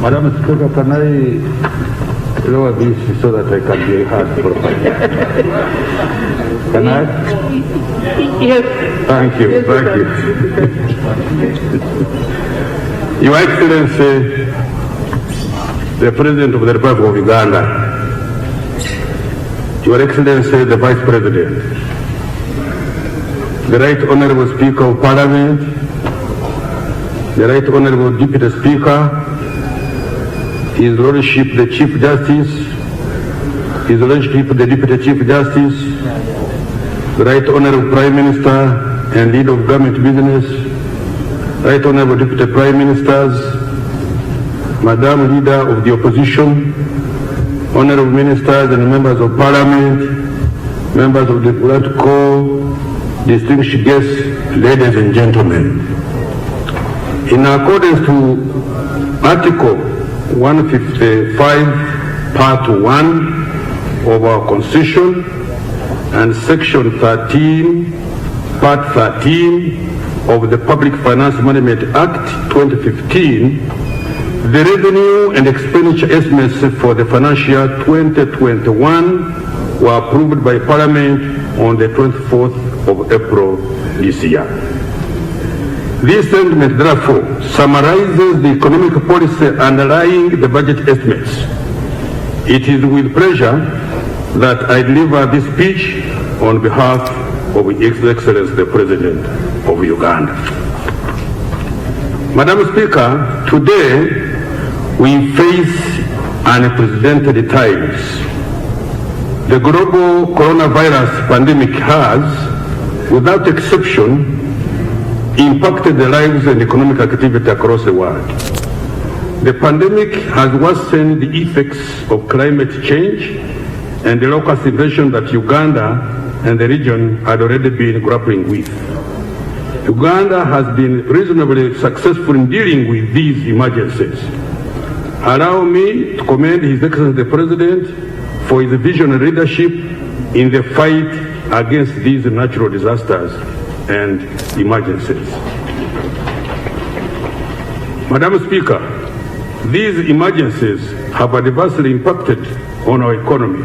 Madam Speaker, can I lower this so that I can be heard properly? Can I? Yes. Thank you. Yes, Thank you. Your Excellency, the President of the Republic of Uganda, Your Excellency, the Vice President, the Right Honorable Speaker of Parliament, the Right Honorable Deputy Speaker, His Lordship the Chief Justice, His Lordship the Deputy Chief Justice, the Right Honorable Prime Minister and Leader of Government Business, Right Honorable Deputy Prime Ministers, Madam Leader of the Opposition, Honorable Ministers and Members of Parliament, Members of the Political, distinguished guests, ladies and gentlemen. In accordance to Article 155, Part 1 of our Constitution and Section 13, Part 13 of the Public Finance Management Act 2015, the revenue and expenditure estimates for the financial year 2021 were approved by Parliament on the 24th of April this year. This statement, therefore, summarizes the economic policy underlying the budget estimates. It is with pleasure that I deliver this speech on behalf of His Excellency the President of Uganda. Madam Speaker, today we face unprecedented times. The global coronavirus pandemic has, without exception, impacted the lives and economic activity across the world. The pandemic has worsened the effects of climate change and the locust invasion that Uganda and the region had already been grappling with. Uganda has been reasonably successful in dealing with these emergencies. Allow me to commend His Excellency the President for his visionary leadership in the fight against these natural disasters and emergencies. Madam Speaker, these emergencies have adversely impacted on our economy.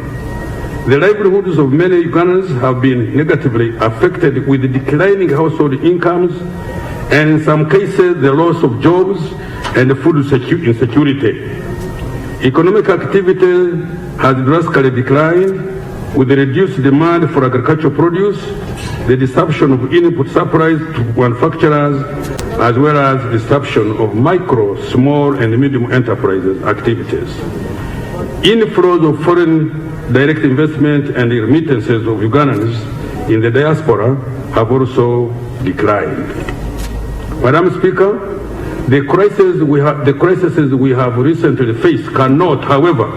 The livelihoods of many Ugandans have been negatively affected with declining household incomes and in some cases the loss of jobs and food insecurity. Economic activity has drastically declined with the reduced demand for agricultural produce, the disruption of input supplies to manufacturers, as well as disruption of micro, small and medium enterprises activities. Inflows of foreign direct investment and remittances of Ugandans in the diaspora have also declined. Madam Speaker, the crises we have recently faced cannot, however,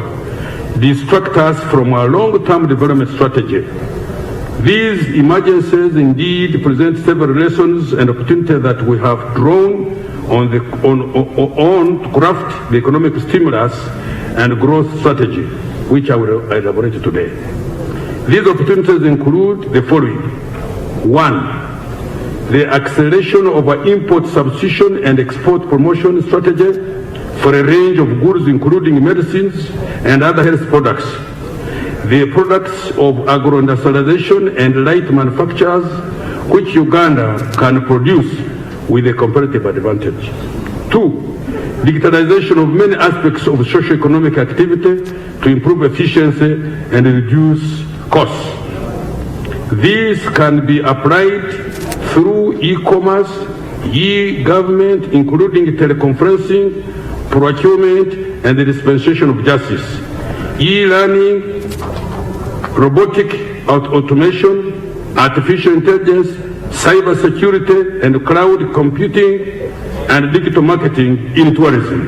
distract us from our long-term development strategy. These emergencies indeed present several lessons and opportunities that we have drawn on to craft the economic stimulus and growth strategy, which I will elaborate today. These opportunities include the following. 1. The acceleration of our import substitution and export promotion strategy for a range of goods including medicines and other health products, the products of agro-industrialization and light manufacturers which Uganda can produce with a competitive advantage. 2. Digitalization of many aspects of socio-economic activity to improve efficiency and reduce costs. These can be applied through e-commerce, e-government, including teleconferencing, procurement, and the dispensation of justice, e-learning, robotic automation, artificial intelligence, cyber security, and cloud computing, and digital marketing in tourism.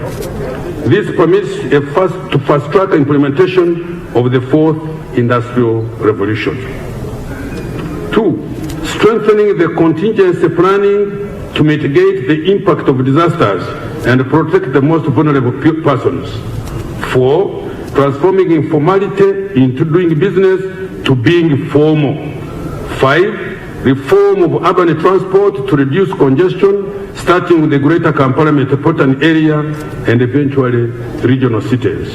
This permits to fast-track implementation of the fourth industrial revolution. 2. Strengthening the contingency planning to mitigate the impact of disasters and protect the most vulnerable persons. 4. Transforming informality into doing business to being formal. 5. Reform of urban transport to reduce congestion, starting with the greater Kampala metropolitan area and eventually regional cities.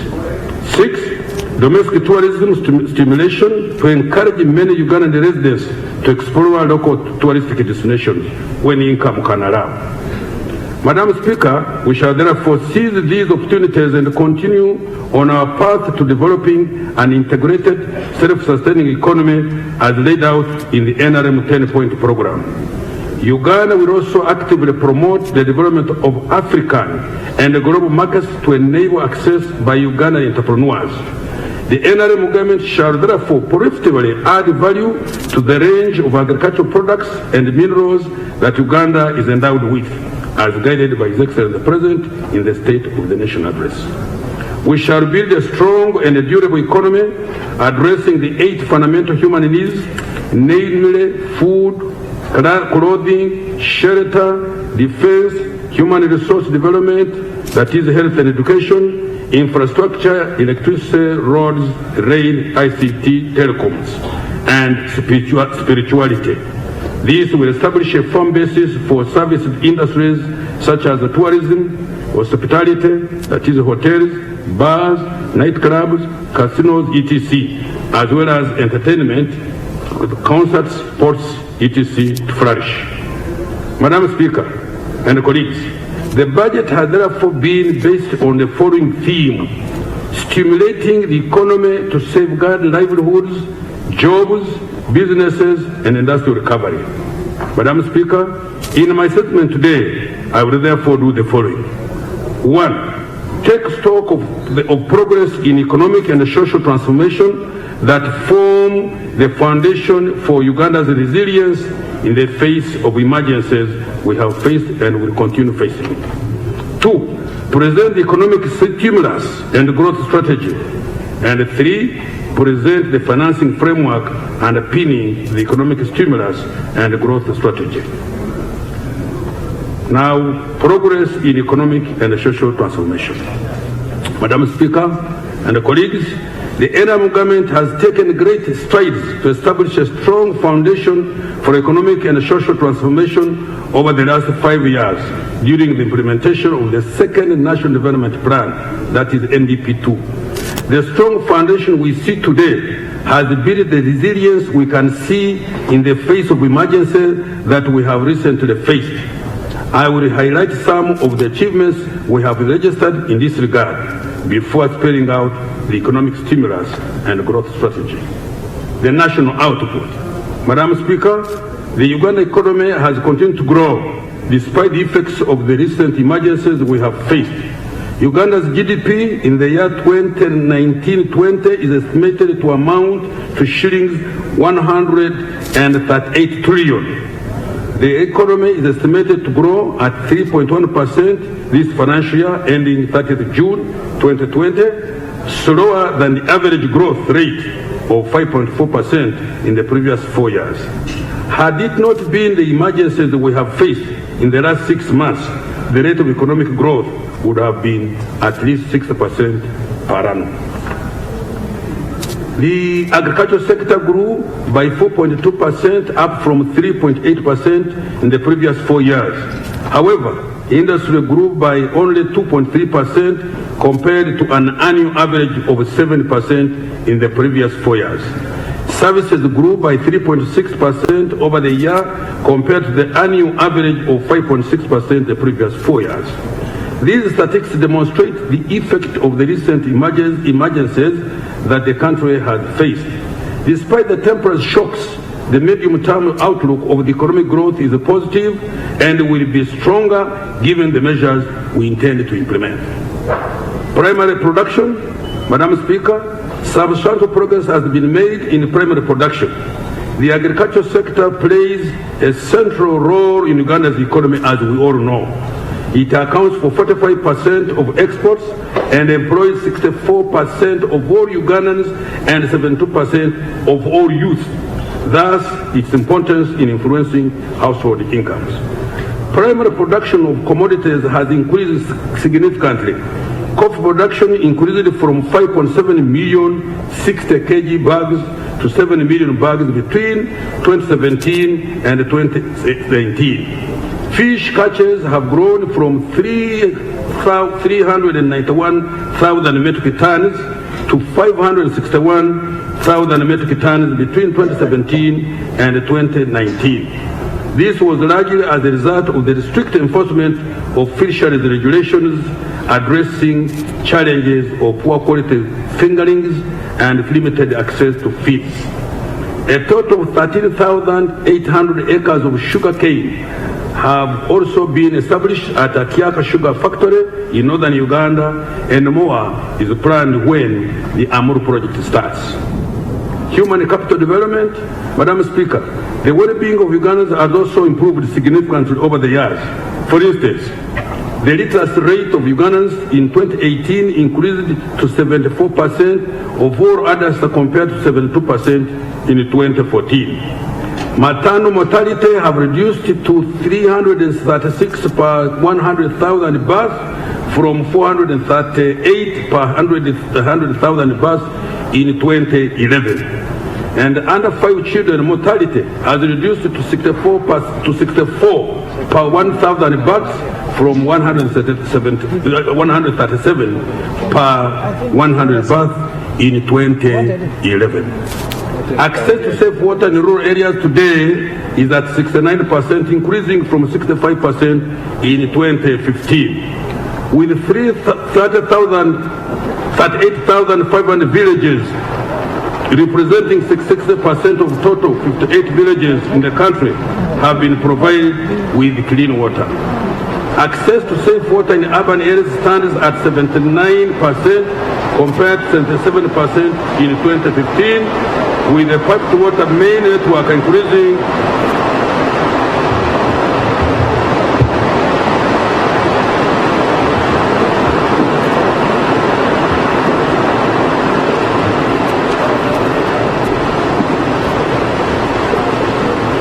6. Domestic tourism stimulation to encourage many Ugandan residents to explore local touristic destinations when income can allow. Madam Speaker, we shall therefore seize these opportunities and continue on our path to developing an integrated, self-sustaining economy as laid out in the NRM 10-point program. Uganda will also actively promote the development of African and global markets to enable access by Ugandan entrepreneurs. The NRM government shall therefore profitably add value to the range of agricultural products and minerals that Uganda is endowed with, as guided by His Excellency the President in the State of the Nation Address. We shall build a strong and durable economy addressing the 8 fundamental human needs, namely food, clothing, shelter, defense, human resource development, that is health and education, infrastructure, electricity, roads, rail, ICT, telecoms, and spirituality. This will establish a firm basis for service industries such as tourism, hospitality, that is hotels, bars, nightclubs, casinos, etc., as well as entertainment, concerts, sports, etc., to flourish. Madam Speaker and colleagues, the budget has therefore been based on the following theme: stimulating the economy to safeguard livelihoods, jobs, businesses, and industrial recovery. Madam Speaker, in my statement today, I will therefore do the following. 1. Take stock of progress in economic and social transformation that form the foundation for Uganda's resilience in the face of emergencies we have faced and will continue facing. 2. Present the economic stimulus and growth strategy. And 3. Present the financing framework underpinning the economic stimulus and growth strategy. Now, progress in economic and social transformation. Madam Speaker and colleagues, the NRM government has taken great strides to establish a strong foundation for economic and social transformation over the last 5 years during the implementation of the second National Development Plan, that is NDP2. The strong foundation we see today has built the resilience we can see in the face of emergencies that we have recently faced. I will highlight some of the achievements we have registered in this regard before spelling out the economic stimulus and growth strategy. The national output. Madam Speaker, the Uganda economy has continued to grow despite the effects of the recent emergencies we have faced. Uganda's GDP in the year 2019-20 is estimated to amount to shillings 138 trillion. The economy is estimated to grow at 3.1% this financial year ending 30th June 2020, slower than the average growth rate of 5.4% in the previous 4 years. Had it not been the emergencies we have faced in the last 6 months, the rate of economic growth would have been at least 6% per annum. The agricultural sector grew by 4.2%, up from 3.8% in the previous 4 years. However, industry grew by only 2.3% compared to an annual average of 7% in the previous 4 years. Services grew by 3.6% over the year compared to the annual average of 5.6% the previous 4 years. These statistics demonstrate the effect of the recent emergencies that the country had faced. Despite the temporary shocks, the medium-term outlook of the economic growth is positive and will be stronger given the measures we intend to implement. Primary production. Madam Speaker, substantial progress has been made in primary production. The agricultural sector plays a central role in Uganda's economy, as we all know. It accounts for 45% of exports and employs 64% of all Ugandans and 72% of all youth. Thus, its importance in influencing household incomes. Primary production of commodities has increased significantly. Coffee production increased from 5.7 million 60 kg bags to 7 million bags between 2017 and 2019. Fish catches have grown from 391,000 metric tons to 561,000 metric tons between 2017 and 2019. This was largely as a result of the strict enforcement of fisheries regulations addressing challenges of poor quality fingerlings and limited access to feeds. A total of 13,800 acres of sugar cane have also been established at a Kiaka Sugar Factory in northern Uganda, and more is planned when the Amuru project starts. Human capital development, Madam Speaker, the well-being of Ugandans has also improved significantly over the years. For instance, the literacy rate of Ugandans in 2018 increased to 74% of all adults compared to 72% in 2014. Maternal mortality have reduced to 336 per 100,000 births from 438 per 100,000 births in 2011. And under 5 children mortality has reduced to 64 per 1,000 births from 137 per 100 births in 2011. Access to safe water in rural areas today is at 69%, increasing from 65% in 2015. With 38,500 villages, representing 60% of total 58 villages in the country, have been provided with clean water. Access to safe water in urban areas stands at 79% compared to 77% in 2015, with the piped water main network increasing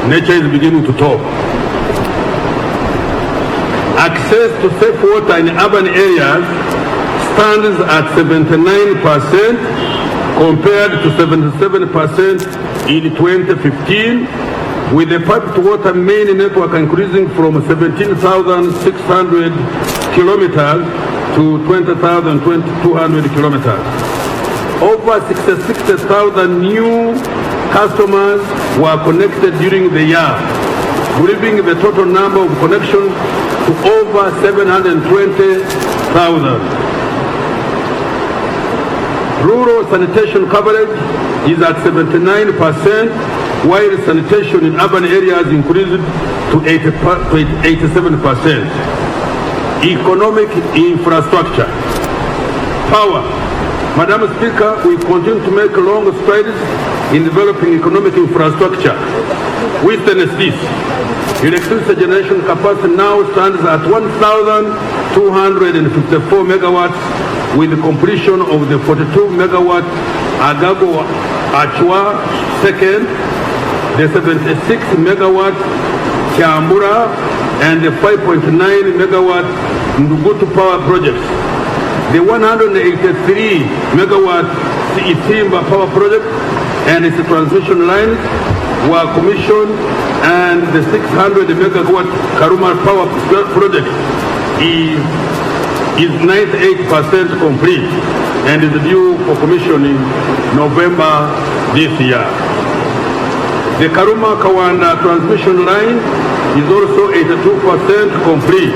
nature is beginning to talk. Access to safe water in urban areas stands at 79% compared to 77% in 2015, with the piped water main network increasing from 17,600 kilometers to 20,200 kilometers. Over 66,000 new customers were connected during the year, bringing the total number of connections to over 720,000. Rural sanitation coverage is at 79%, while sanitation in urban areas increased to 87%. Economic infrastructure. Power. Madam Speaker, we continue to make long strides in developing economic infrastructure. Witness this. Electricity generation capacity now stands at 1,254 megawatts, with the completion of the 42 megawatt Agago Achua second, the 76 megawatt Kiambura, and the 5.9 megawatt Ndugutu power projects. The 183 megawatt Itimba power project and its transmission lines were commissioned, and the 600 megawatt Karuma power project is 98% complete and is due for commissioning November this year. The Karuma Kawanda transmission line is also 82% complete.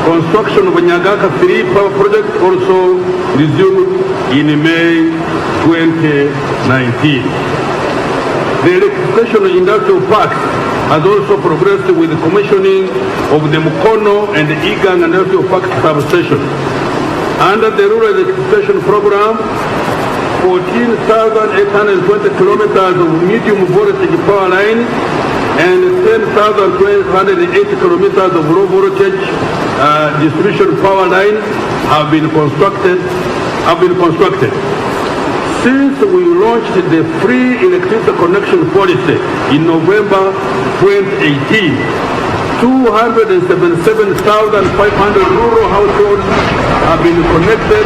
Construction of Nyagaka 3 power project also resumed in May 2019. The electrification of industrial parks has also progressed with the commissioning of the Mukono and the Igang industrial park substation. Under the rural electrification program, 14,820 kilometers of medium voltage power line and 10,280 kilometers of low voltage distribution power lines have been constructed. Since we launched the free electricity connection policy in November 2018, 277,500 rural households have been connected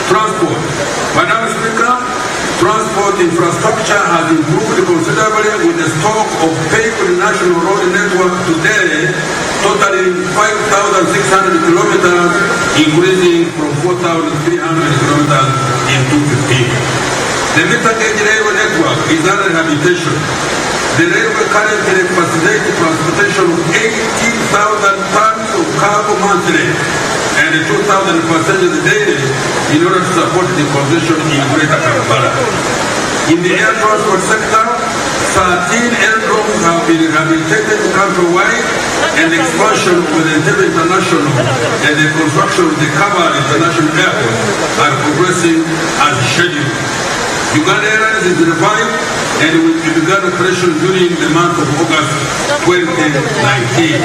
Transport. Madam Speaker, transport infrastructure has improved considerably with the stock of paved national road network today totaling 5,600 kilometers, increasing from 4,300 kilometers in 2015. The meter gauge railway network is under rehabilitation. The railway currently facilitates transportation of 18,000 tons of cargo monthly and 2,000 passengers daily in order to support the congestion in Greater Kampala. In the air transport sector, 13 aerodromes have been rehabilitated countrywide, and the expansion of the Entebbe International and the construction of the Kampala International Airport are progressing as scheduled. Uganda Airlines is revived and will begin operation during the month of August 2019.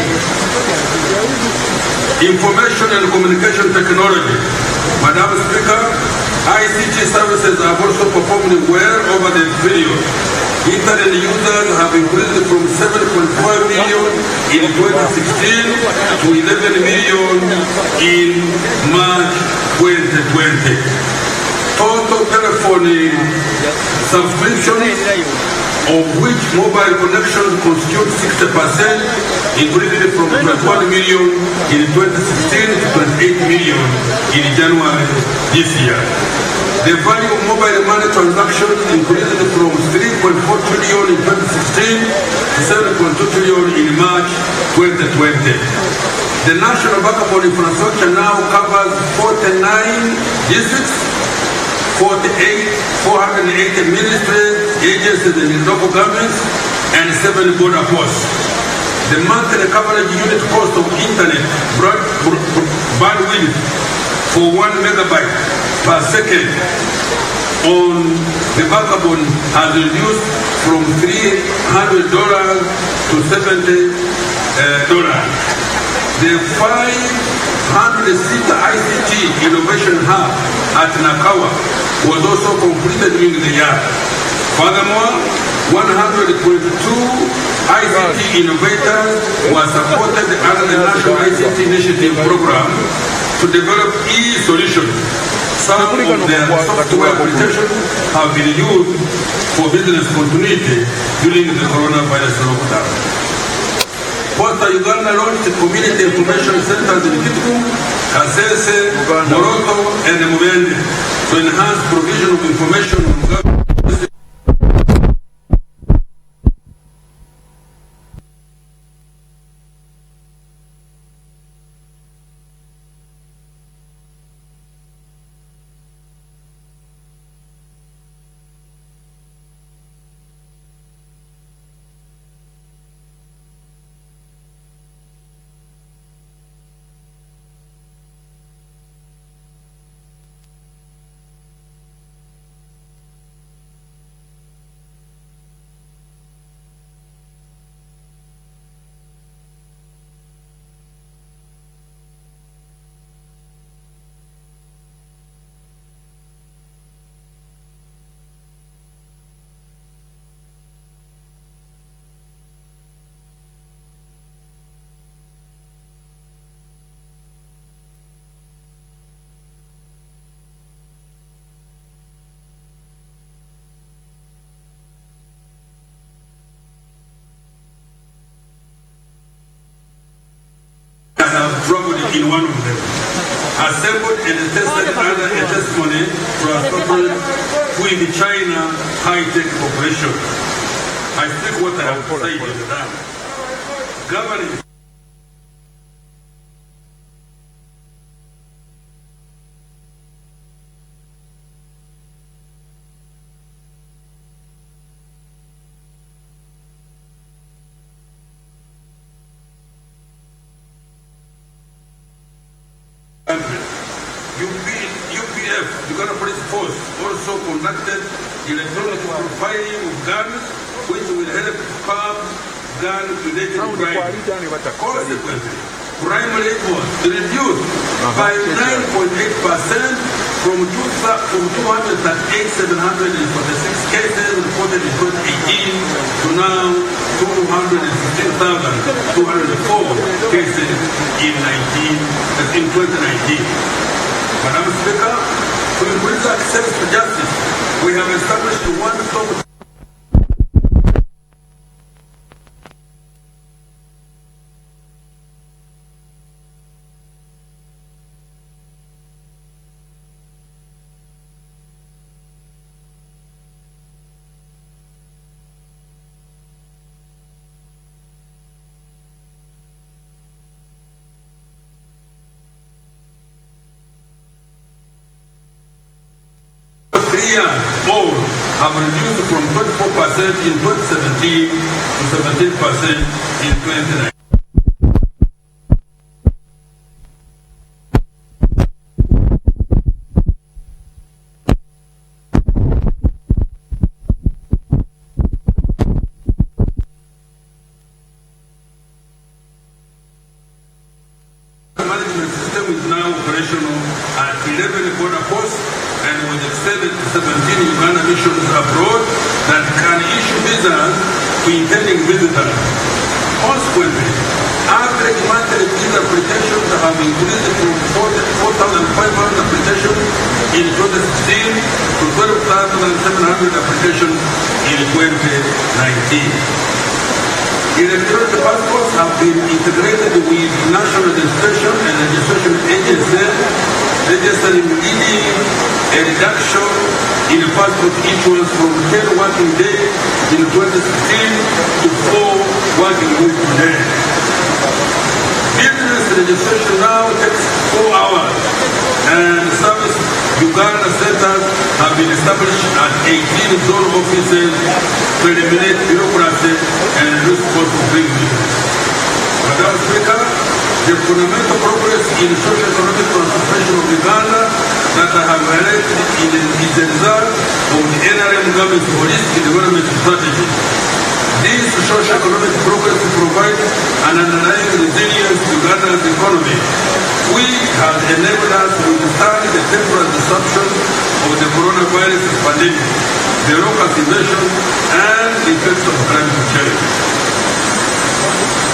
Information and communication technology. Madam Speaker, ICT services have also performed well over the period. Internet users have increased from 7.5 million in 2016 to 11 million in March 2020. Total telephony subscriptions, of which mobile connections constitute 60%, increased from 21 million in 2016 to 28 million in January this year. The value of mobile money transactions increased from 3.4 trillion in 2016 to 7.2 trillion in March 2020. The national backbone infrastructure now covers 49 districts, 480 ministries, agencies and local governments, and 7 border posts. The monthly coverage unit cost of internet bandwidth for 1 megabyte per second on the backbone has reduced from $300 to $70. The 500-seat ICT Innovation Hub at Nakawa was also completed during the year. Furthermore, 122 ICT innovators were supported under the National ICT Initiative Program to develop e-solutions. Some of their software applications have been used for business continuity during the coronavirus lockdown. Posta Uganda launched community information centers in Kitgum, Kasese, Moroto, and Mubende to enhance provision of information on government. Troubled in one of them, assembled and tested under a testimony transported with the China high-tech corporation. I speak what I have said in the dam. Governing UPF, Uganda Police Force, also conducted electronic profiling of guns, which will help curb gun-related crime. Consequently, crime rate was reduced by 9.8% from 238,746 cases reported in 2018 to now 215,204 cases in 2019. Madam Speaker, to increase access to justice, we have established one-stop all have reduced from 24% in 2017 to 17% in 2019. The management system is now operational at 11 border posts and was extended to 17 Uganda missions abroad that can issue visas to intending visitors. Consequently, average monthly visa applications have increased from 4,500 applications in 2016 to 12,700 applications in 2019. Electronic passports have been integrated with national registration and registration agencies, registering leading a reduction in passport issuance from 10 working days in 2016 to 4 working weeks today. Business registration now takes 4 hours, and service Uganda centers have been established at 18 zone offices to eliminate bureaucracy and reduce cost of doing business. Madam Speaker, the fundamental progress in socio-economic transformation of Uganda that I have highlighted is a result of the NRM government's holistic development strategy. This socio-economic progress provides an underlying resilience to Uganda's economy, which has enabled us to withstand the temporary disruption of the coronavirus pandemic, the local invasion, and the effects of climate change.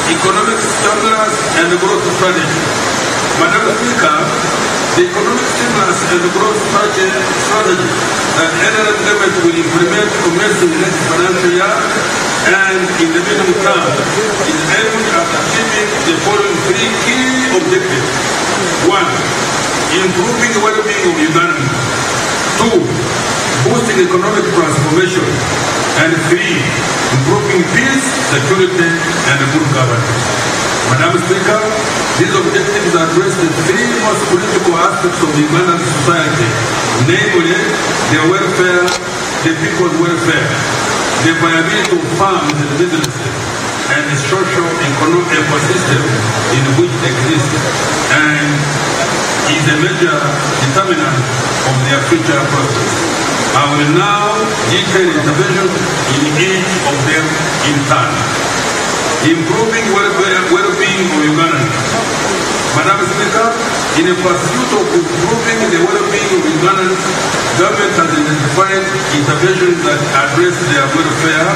Economic stimulus and growth strategy. Madam Speaker, the economic stimulus and growth strategy that NRM government will implement commencing next financial year and in the medium term is aimed at achieving the following 3 key objectives. 1. Improving the well-being of Ugandans. 2. Boosting economic transformation. And 3. Improving peace, security, and good governance. Madam Speaker, these objectives address the 3 most critical aspects of Ugandan society, namely the welfare, the people's welfare, the viability of farms and businesses, and the social economic ecosystem in which they exist, and is a major determinant of their future prospects. I will now detail interventions in each of them in turn. Improving well-being of Ugandans. Madam Speaker, in a pursuit of improving the well-being of Ugandans, government has identified interventions that address their welfare,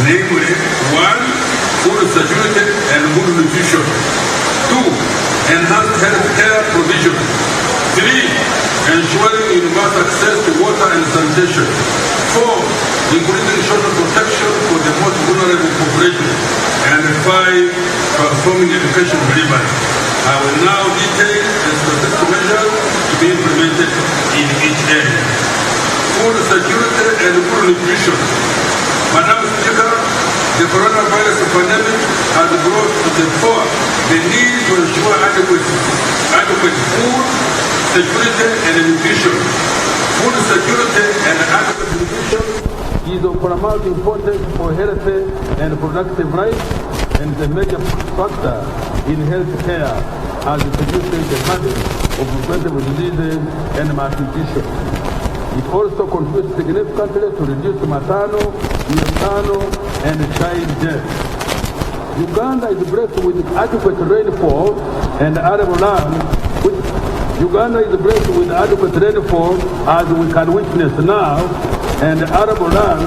namely 1. Food security and good nutrition. 2. Enhanced health care provision. 3. Ensuring universal access to water and sanitation. 4. Increasing social protection for the most vulnerable population. And 5. Transforming education delivery. I will now detail the specific measures to be implemented in each area. Food security and good nutrition. Madam Speaker, the coronavirus pandemic has brought to the fore the need to ensure adequate food security and nutrition. Food security and adequate nutrition is of paramount importance for healthy and productive life and is a major factor in health care as it reduces the burden of preventable diseases and malnutrition. It also contributes significantly to reduce maternal, neonatal, and child death. Uganda is blessed with adequate rainfall and arable land, which Uganda is blessed with adequate rainfall, as we can witness now, and arable land,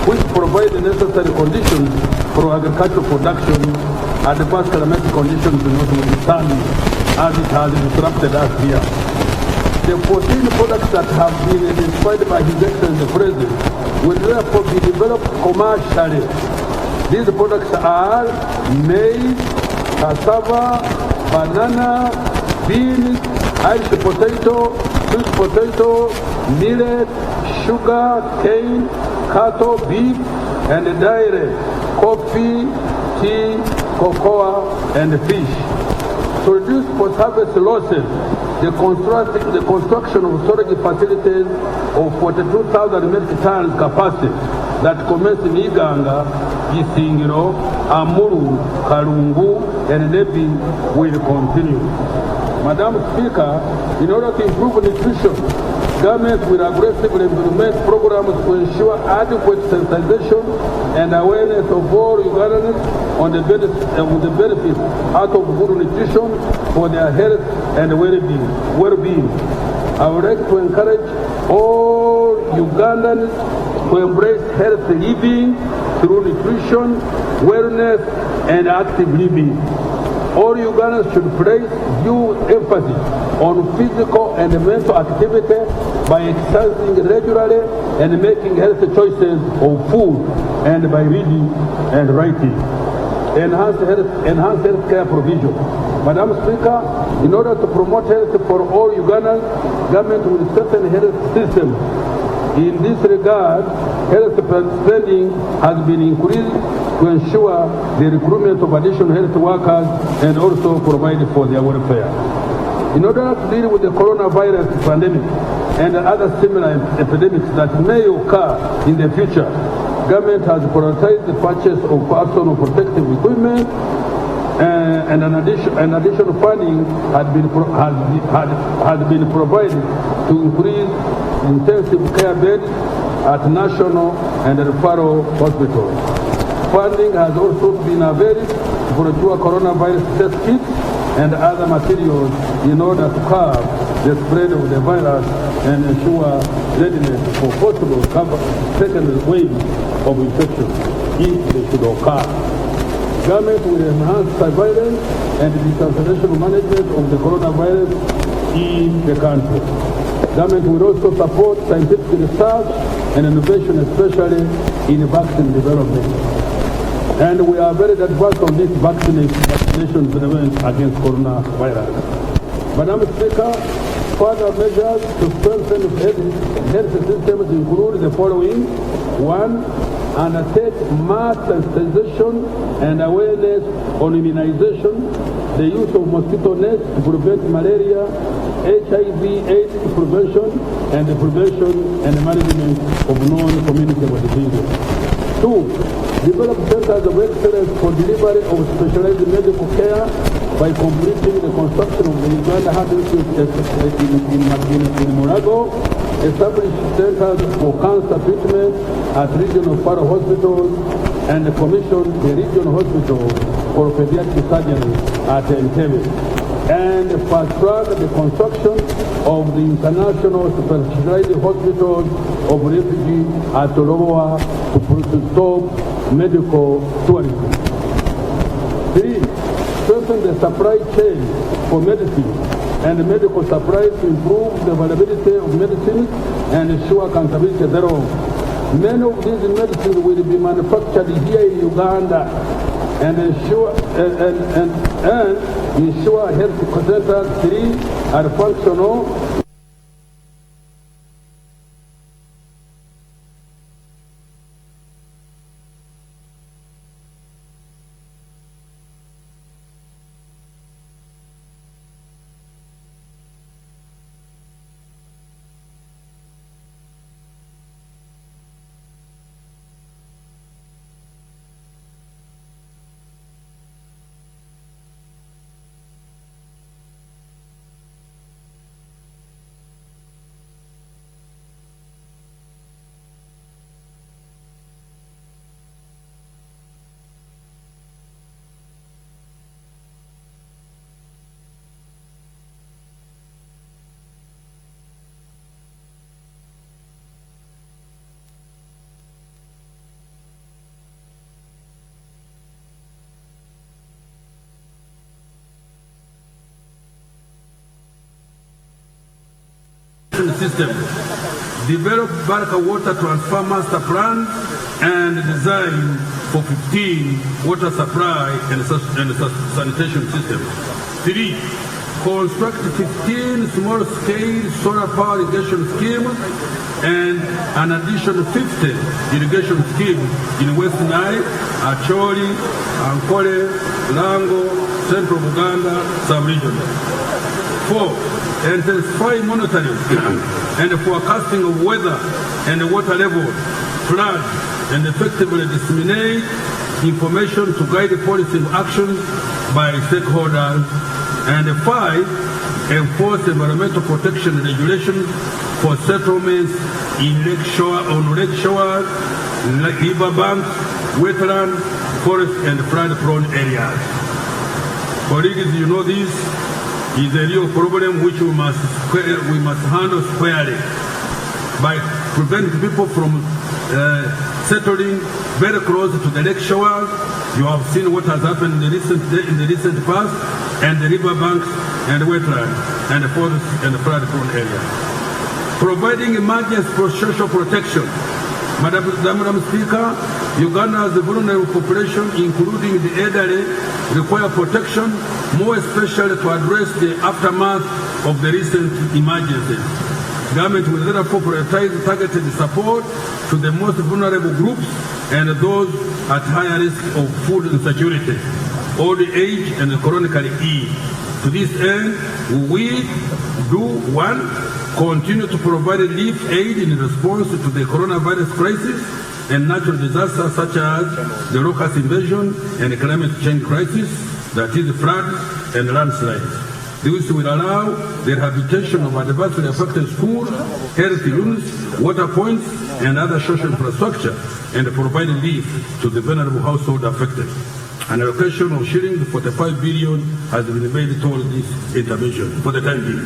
which provide the necessary conditions for agricultural production at the past climatic conditions notwithstanding, as it has disrupted us here. The 14 products that have been identified by His Excellency the President will therefore be developed commercially. These products are maize, cassava, banana, beans, Irish potato, sweet potato, millet, sugar, cane, cattle, beef, and dairy, coffee, tea, cocoa, and fish. To reduce post-harvest losses, the construction of storage facilities of 42,000 metric tons capacity that commenced in Uganda, Isingiro, Amuru, Kalungu, and Nebi will continue. Madam Speaker, in order to improve nutrition, government will aggressively implement programs to ensure adequate sensitization and awareness of all Ugandans on the benefits out of good nutrition for their health and well-being. I would like to encourage all Ugandans to embrace healthy living through nutrition, wellness, and active living. All Ugandans should place due emphasis on physical and mental activity by exercising regularly and making healthy choices of food, and by reading and writing. Enhanced health care provision. Madam Speaker, in order to promote health for all Ugandans, government will strengthen health systems. In this regard, health spending has been increased to ensure the recruitment of additional health workers and also provide for their welfare. In order to deal with the coronavirus pandemic and other similar epidemics that may occur in the future, government has prioritized the purchase of personal protective equipment, and an additional funding has been provided to increase intensive care beds at national and referral hospitals. Funding has also been availed to procure coronavirus test kits and other materials in order to curb the spread of the virus and ensure readiness for possible second wave of infection if they should occur. Government will enhance surveillance and the international management of the coronavirus in the country. Government will also support scientific research and innovation, especially in vaccine development. And we are very advanced on this vaccination development against coronavirus. Madam Speaker, further measures to strengthen health systems include the following. 1. Undertake mass sensitization and awareness on immunization, the use of mosquito nets to prevent malaria, HIV/AIDS prevention, and the prevention and management of non-communicable diseases. 2. Develop centers of excellence for delivery of specialized medical care by completing the construction of the Uganda Heart Institute in Mulago. Establish centers for cancer treatment at regional Faro hospitals, and commission the regional hospital for pediatric surgery at Entebbe. And fast-track the construction of the international specialized hospital of refugees at Tolowa to stop medical tourism. 3. Strengthen the supply chain for medicine and medical supplies to improve the availability of medicines and ensure accountability thereof. Many of these medicines will be manufactured here in Uganda and ensure health centers 3 are functional. sanitation system, develop bulk water transfer master plan, and design for 15 water supply and sanitation systems. 3. Construct 15 small-scale solar power irrigation schemes and an additional 50 irrigation schemes in West Nile, Acholi, Ankole, Lango, Central Uganda sub-region. 4. Intensify monitoring and forecasting of weather and water level, flood, and effectively disseminate information to guide policy actions by stakeholders. And 5, enforce environmental protection regulations for settlements in lake shores, river banks, wetland, forest, and flood-prone areas. Colleagues, you know this is a real problem which we must handle squarely by preventing people from settling very close to the lake shores. You have seen what has happened in the recent past, and the river banks and wetlands and the forest and the flood-prone areas. Providing emergency social protection. Madam Speaker, Uganda's vulnerable population, including the elderly, require protection, more especially to address the aftermath of the recent emergencies. Government will therefore prioritize targeted support to the most vulnerable groups and those at higher risk of food insecurity, old age, and chronically ill. To this end, we do 1. Continue to provide relief aid in response to the coronavirus crisis and natural disasters such as the locust invasion and the climate change crisis, that is floods and landslides. This will allow the rehabilitation of adversely affected schools, health units, water points, and other social infrastructure, and provide relief to the vulnerable household affected. An allocation of shillings 45 billion has been made towards this intervention for the time being.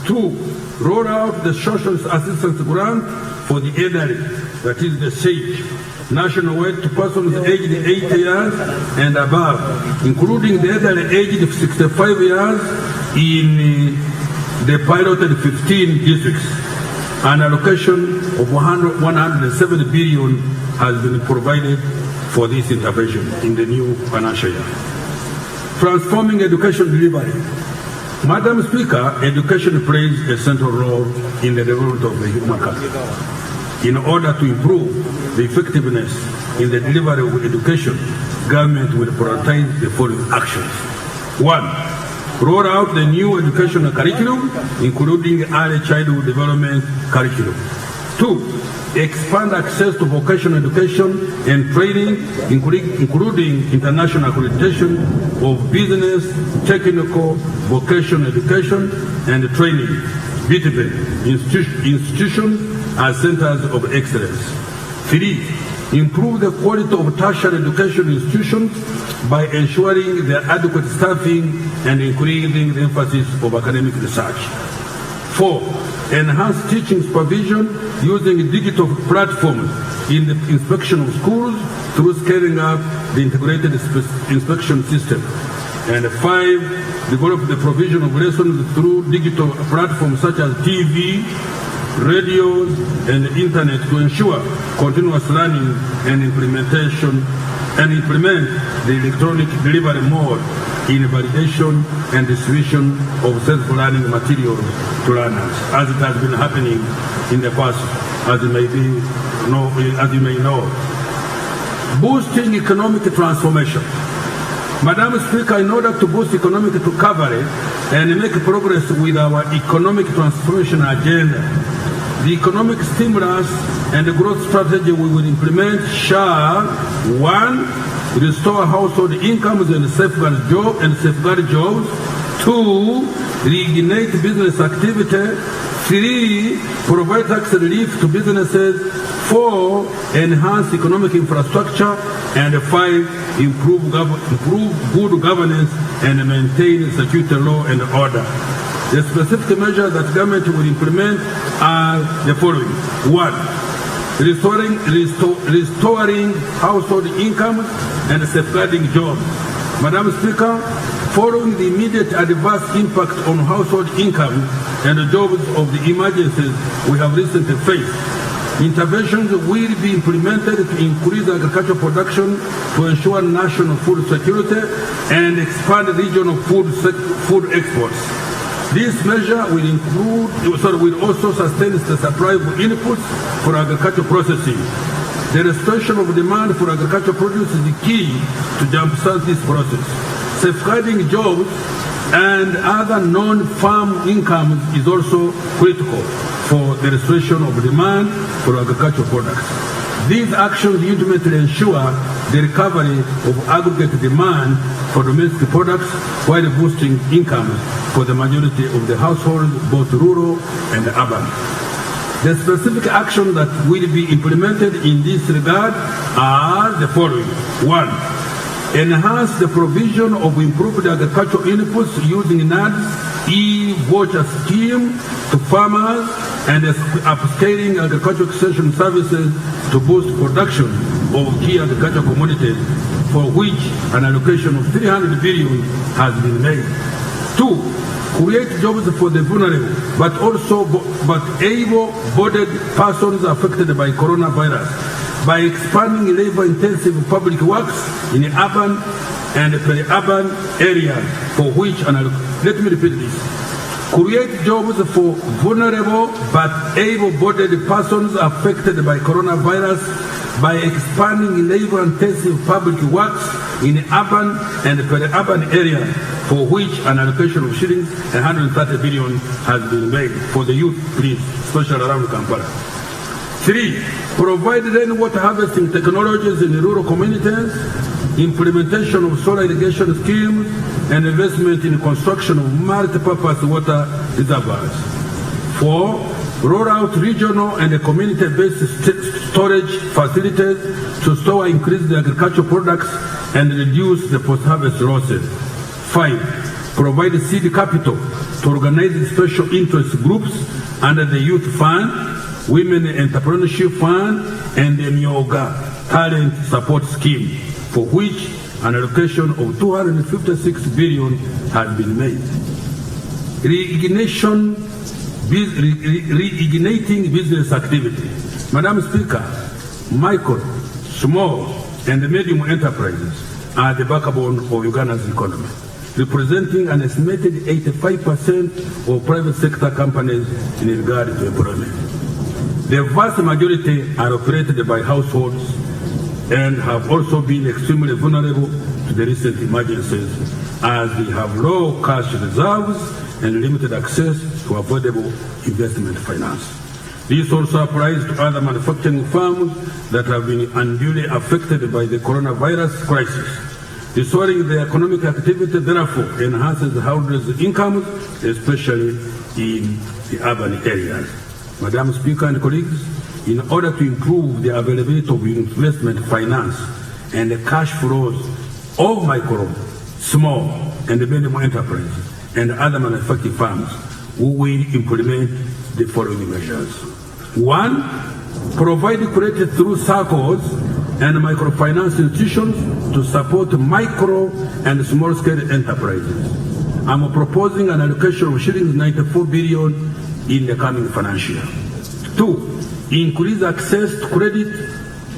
2. Roll out the social assistance grant for the elderly, that is the SAGE, nationwide to persons aged 80 years and above, including the elderly aged 65 years in the piloted 15 districts. An allocation of 107 billion has been provided for this intervention in the new financial year. Transforming education delivery. Madam Speaker, education plays a central role in the development of the human capital. In order to improve the effectiveness in the delivery of education, government will prioritize the following actions. 1. Roll out the new educational curriculum, including early childhood development curriculum. 2. Expand access to vocational education and training, including international accreditation of business, technical, vocational education, and training, BTV, institutions as centers of excellence. 3. Improve the quality of tertiary education institutions by ensuring their adequate staffing and increasing the emphasis of academic research. 4. Enhance teaching supervision using digital platforms in the inspection of schools through scaling up the integrated inspection system. And 5. Develop the provision of lessons through digital platforms such as TV, radios, and internet to ensure continuous learning and implement the electronic delivery mode in validation and distribution of self-learning materials to learners, as it has been happening in the past, as you may know. Boosting economic transformation. Madam Speaker, in order to boost economic recovery and make progress with our economic transformation agenda, the economic stimulus and the growth strategy we will implement shall: 1. Restore household incomes and safeguard jobs. 2. Reignite business activity. 3. Provide tax relief to businesses. 4. Enhance economic infrastructure. And 5. Improve good governance and maintain security, law and order. The specific measures that government will implement are the following. 1. Restoring household income and safeguarding jobs. Madam Speaker, following the immediate adverse impact on household income and the jobs of the emergencies we have recently faced. Interventions will be implemented to increase agricultural production to ensure national food security and expand regional food exports. This measure will also sustain the supply of inputs for agricultural processing. The restoration of demand for agricultural produce is the key to jumpstart this process. Safeguarding jobs and other non-farm incomes is also critical for the restoration of demand for agricultural products. These actions ultimately ensure the recovery of aggregate demand for domestic products while boosting income for the majority of the households, both rural and urban. The specific actions that will be implemented in this regard are the following. 1. Enhance the provision of improved agricultural inputs using NAD's e-voucher scheme to farmers and upscaling agricultural extension services to boost production of key agricultural commodities, for which an allocation of 300 billion has been made. 2. Create jobs for the vulnerable, but able-bodied persons affected by coronavirus by expanding labor-intensive public works in urban and peri-urban areas, for which, let me repeat this, create jobs for vulnerable but able-bodied persons affected by coronavirus by expanding labor-intensive public works in urban and peri-urban areas, for which an allocation of shillings 130 billion has been made for the youth, please, especially around Kampala. 3. Provide rainwater harvesting technologies in rural communities, implementation of solar irrigation schemes, and investment in construction of multi-purpose water reservoirs. 4. Roll out regional and community-based storage facilities to store and increase the agricultural products and reduce the post-harvest losses. 5. Provide seed capital to organize special interest groups under the Youth Fund, Women Entrepreneurship Fund, and the Myoga Talent Support Scheme, for which an allocation of 256 billion has been made. Reigniting business activity. Madam Speaker, micro, small, and medium enterprises are the backbone of Uganda's economy, representing an estimated 85% of private sector companies in regard to employment. The vast majority are operated by households and have also been extremely vulnerable to the recent emergencies, as they have low cash reserves and limited access to affordable investment finance. This also applies to other manufacturing firms that have been unduly affected by the coronavirus crisis. Restoring the economic activity, therefore, enhances the households' incomes, especially in the urban areas. Madam Speaker and colleagues, in order to improve the availability of investment finance and the cash flows of micro, small, and medium enterprises and other manufacturing firms, we will implement the following measures. 1. Provide credit through circles and microfinance institutions to support micro and small-scale enterprises. I'm proposing an allocation of shillings 94 billion in the coming financial year. 2. Increase access to credit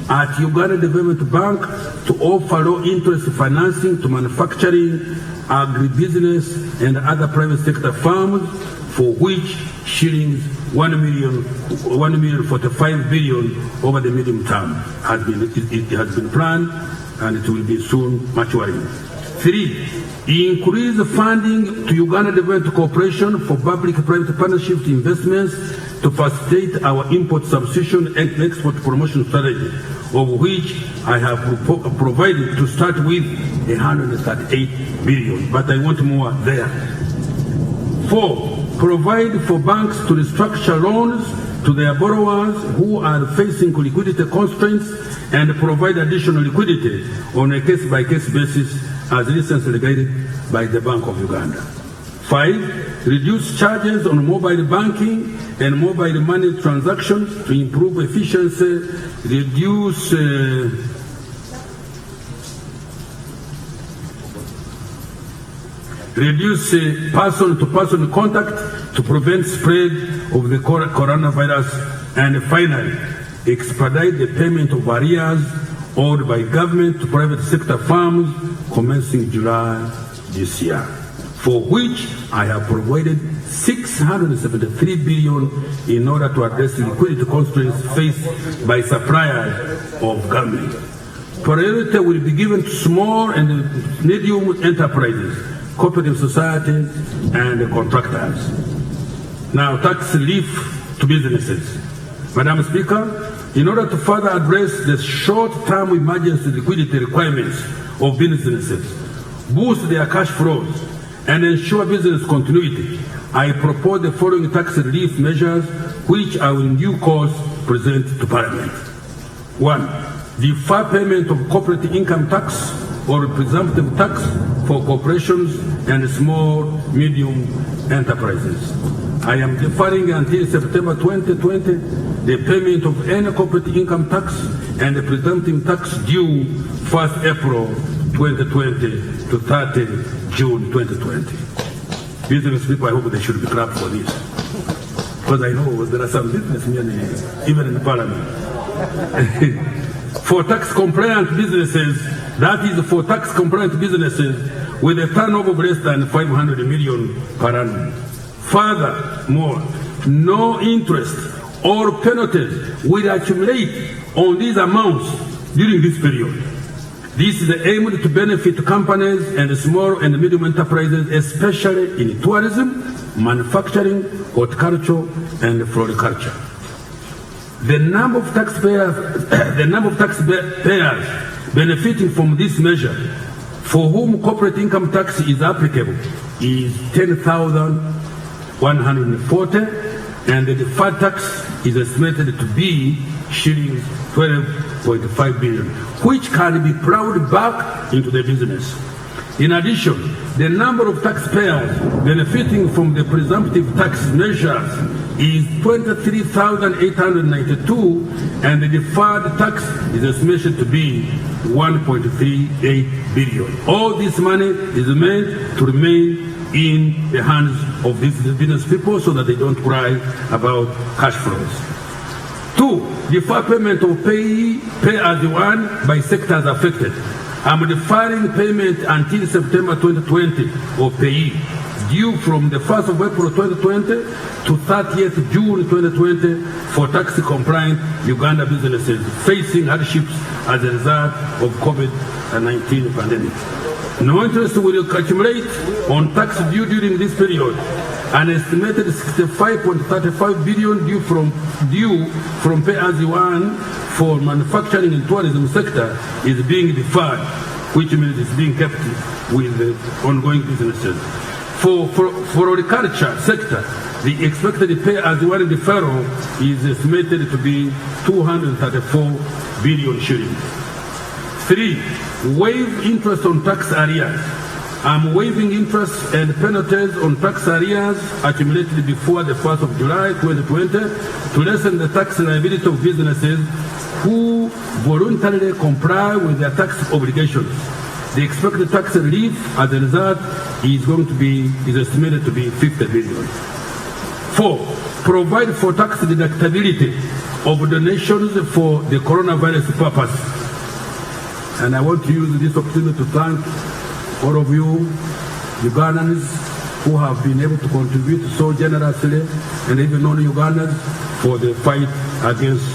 at Uganda Development Bank to offer low-interest financing to manufacturing, agribusiness, and other private sector firms, for which shillings 1,045 billion over the medium term has been planned, and it will be soon maturing. 3. Increase funding to Uganda Development Corporation for public-private partnership investments to facilitate our import substitution and export promotion strategy, of which I have provided to start with 138 billion, but I want more there. 4. Provide for banks to restructure loans to their borrowers who are facing liquidity constraints and provide additional liquidity on a case-by-case basis, as recently guided by the Bank of Uganda. 5. Reduce charges on mobile banking and mobile money transactions to improve efficiency, reduce reduce person-to-person contact to prevent spread of the coronavirus, and finally, expedite the payment of arrears owed by government to private sector firms commencing July this year, for which I have provided 673 billion in order to address the liquidity constraints faced by suppliers of government. Priority will be given to small and medium enterprises, cooperative societies, and contractors. Now, tax relief to businesses. Madam Speaker, in order to further address the short-term emergency liquidity requirements of businesses, boost their cash flows, and ensure business continuity, I propose the following tax relief measures, which I will in due course present to Parliament. 1. Defer payment of corporate income tax or presumptive tax for corporations and small, medium enterprises. I am deferring until September 2020 the payment of any corporate income tax and the presumptive tax due 1st April 2020 to 30 June 2020. Business people, I hope they should be clapped for this, because I know there are some businessmen even in the Parliament. For tax-compliant businesses, that is for tax-compliant businesses with a turnover of less than 500 million per annum. Furthermore, no interest or penalties will accumulate on these amounts during this period. This is aimed to benefit companies and small and medium enterprises, especially in tourism, manufacturing, horticulture, and floriculture. The number of taxpayers benefiting from this measure, for whom corporate income tax is applicable, is 10,140, and the deferred tax is estimated to be shillings 12.5 billion, which can be plowed back into the business. In addition, the number of taxpayers benefiting from the presumptive tax measures is 23,892, and the deferred tax is estimated to be 1.38 billion. All this money is meant to remain in the hands of these business people so that they don't cry about cash flows. 2. Defer payment of pay as you earn by sectors affected. I'm deferring payment until September 2020 of payee due from the 1st of April 2020 to 30th June 2020 for tax-compliant Uganda businesses facing hardships as a result of COVID-19 pandemic. No interest will accumulate on tax due during this period. An estimated 65.35 billion due from pay as you earn for manufacturing and tourism sector is being deferred, which means it's being kept with the ongoing businesses. For horticulture sector, the expected pay as you earn deferral is estimated to be 234 billion shillings. 3. Waive interest on tax arrears. I'm waiving interest and penalties on tax arrears accumulated before the 1st of July 2020 to lessen the tax liability of businesses who voluntarily comply with their tax obligations. The expected tax relief as a result is estimated to be 50 billion. 4. Provide for tax deductibility of donations for the coronavirus purpose. And I want to use this opportunity to thank all of you Ugandans who have been able to contribute so generously, and even non-Ugandans, for the fight against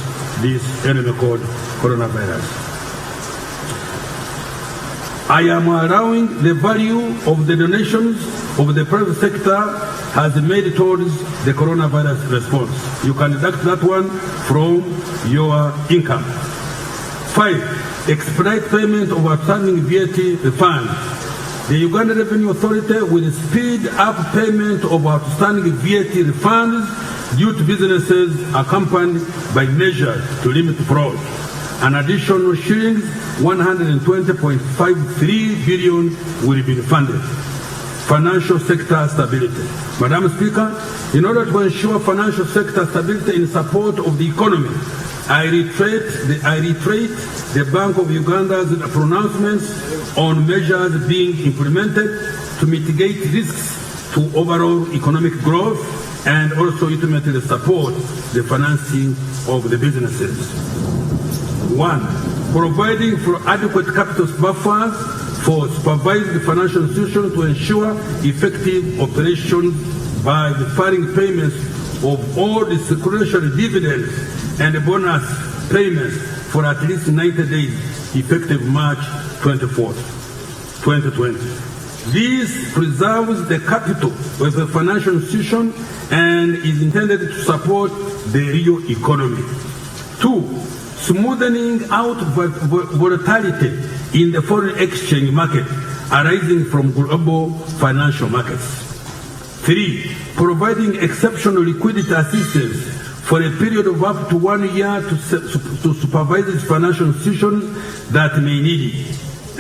this enemy called coronavirus. I am allowing the value of the donations of the private sector has made towards the coronavirus response. You can deduct that one from your income. 5. Expedite payment of outstanding VAT refunds. The Uganda Revenue Authority will speed up payment of outstanding VAT refunds due to businesses accompanied by measures to limit fraud. An additional shillings 120.53 billion will be refunded. Financial sector stability. Madam Speaker, in order to ensure financial sector stability in support of the economy I reiterate the Bank of Uganda's pronouncements on measures being implemented to mitigate risks to overall economic growth and also ultimately support the financing of the businesses. 1. Providing for adequate capital buffers for supervised financial institutions to ensure effective operations by deferring payments of all discretionary dividends and bonus payments for at least 90 days, effective March 24th, 2020. This preserves the capital of the financial institution and is intended to support the real economy. 2. Smoothing out volatility in the foreign exchange market arising from global financial markets. 3. Providing exceptional liquidity assistance for a period of up to 1 year to supervise financial institutions that may need it.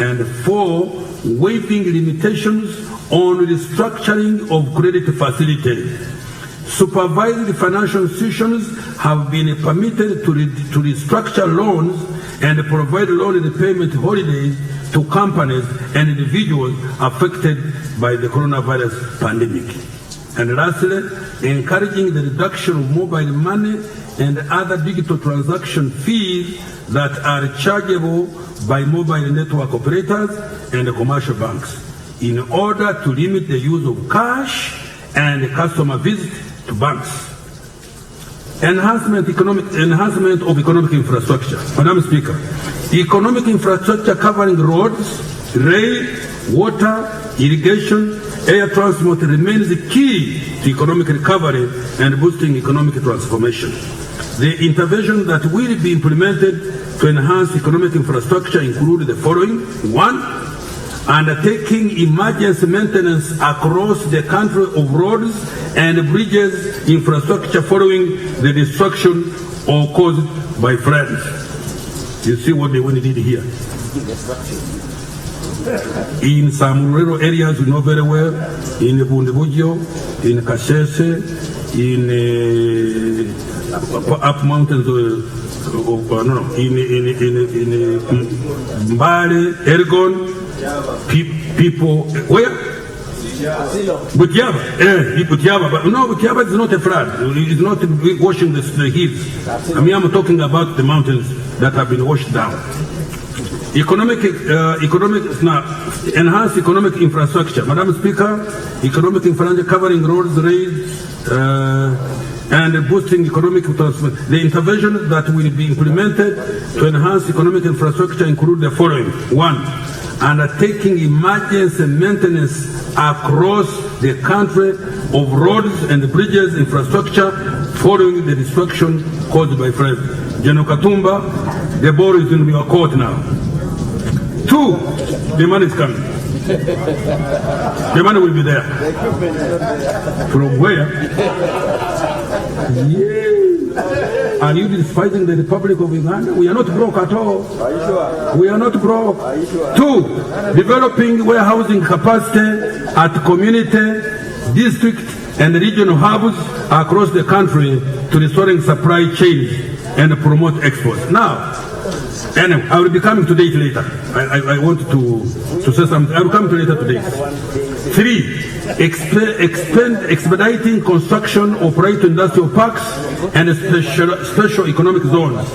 And 4. Waiving limitations on restructuring of credit facilities. Supervised financial institutions have been permitted to restructure loans and provide loan repayment holidays to companies and individuals affected by the coronavirus pandemic. And lastly, encouraging the reduction of mobile money and other digital transaction fees that are chargeable by mobile network operators and commercial banks in order to limit the use of cash and customer visits to banks. Enhancement of economic infrastructure. Madam Speaker, economic infrastructure covering roads, rail, water, irrigation, air transport remains the key to economic recovery and boosting economic transformation. The interventions that will be implemented to enhance economic infrastructure include the following. 1. Undertaking emergency maintenance across the country of roads and bridges infrastructure following the destruction or caused by floods. You see what they did here? In some rural areas, you know very well, in Bundibugyo, in Kashese, in up mountains in Mbale, Ergon, people, where? Butiaba, but no, Butiaba is not a flood. It's not washing the hills. I mean, I'm talking about the mountains that have been washed down. Enhance economic infrastructure. Madam Speaker, economic infrastructure covering roads, rail, and boosting economic transformation. The interventions that will be implemented to enhance economic infrastructure include the following. 1. Undertaking emergency maintenance across the country of roads and bridges infrastructure following the destruction caused by floods. General Katumba, the ball is in your court now. 2. The money is coming. The money will be there. From where? Yeah. Are you despising the Republic of Uganda? We are not broke at all. Are you sure? We are not broke. Are you sure? 2. Developing warehousing capacity at community, district, and regional hubs across the country to restoring supply chains and promote exports. Now, anyway, I will be coming to it later. I want to say something. I will come to later today. 3. Expediting construction of right industrial parks and special economic zones.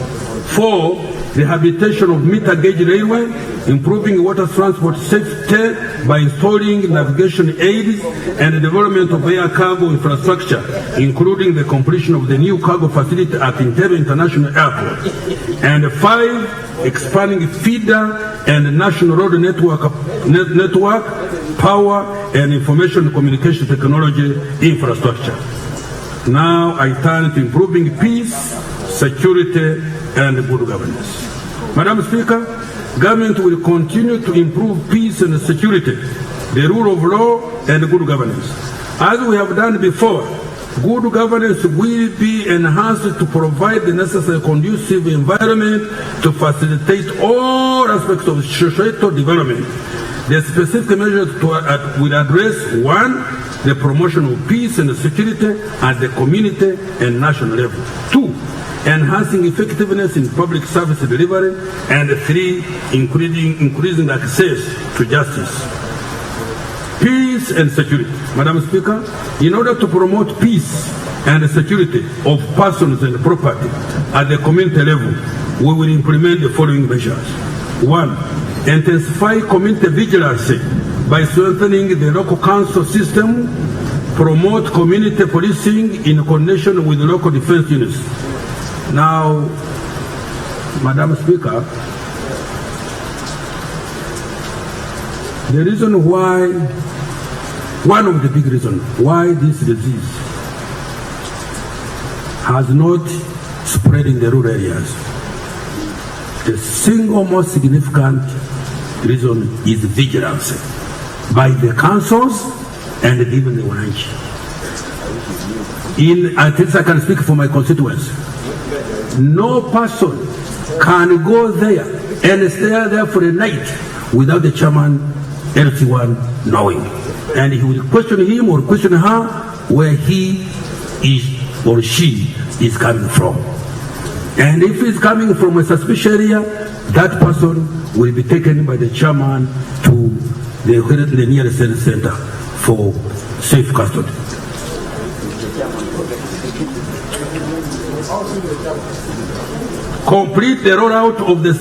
4. Rehabilitation of meter gauge railway, improving water transport safety by installing navigation aids and the development of air cargo infrastructure, including the completion of the new cargo facility at Entebbe International Airport. And 5. Expanding feeder and national road network, power and information communication technology infrastructure. Now I turn to improving peace, security, and good governance. Madam Speaker, government will continue to improve peace and security, the rule of law, and good governance. As we have done before, good governance will be enhanced to provide the necessary conducive environment to facilitate all aspects of societal development. The specific measures will address 1, the promotion of peace and security at the community and national level. 2, enhancing effectiveness in public service delivery. And 3, increasing access to justice. Peace and security. Madam Speaker, in order to promote peace and security of persons and property at the community level, we will implement the following measures. 1, intensify community vigilance by strengthening the local council system, promote community policing in coordination with local defense units. Now, Madam Speaker, the reason why, one of the big reasons why this disease has not spread in the rural areas, the single most significant reason is vigilance by the councils and even the ranch. At least I can speak for my constituents. No person can go there and stay there for a night without the chairman LT1 knowing. And he will question him or question her where he is or she is coming from. And if he's coming from a suspicious area, that person will be taken by the chairman to the nearest center for safe custody. Complete the rollout of the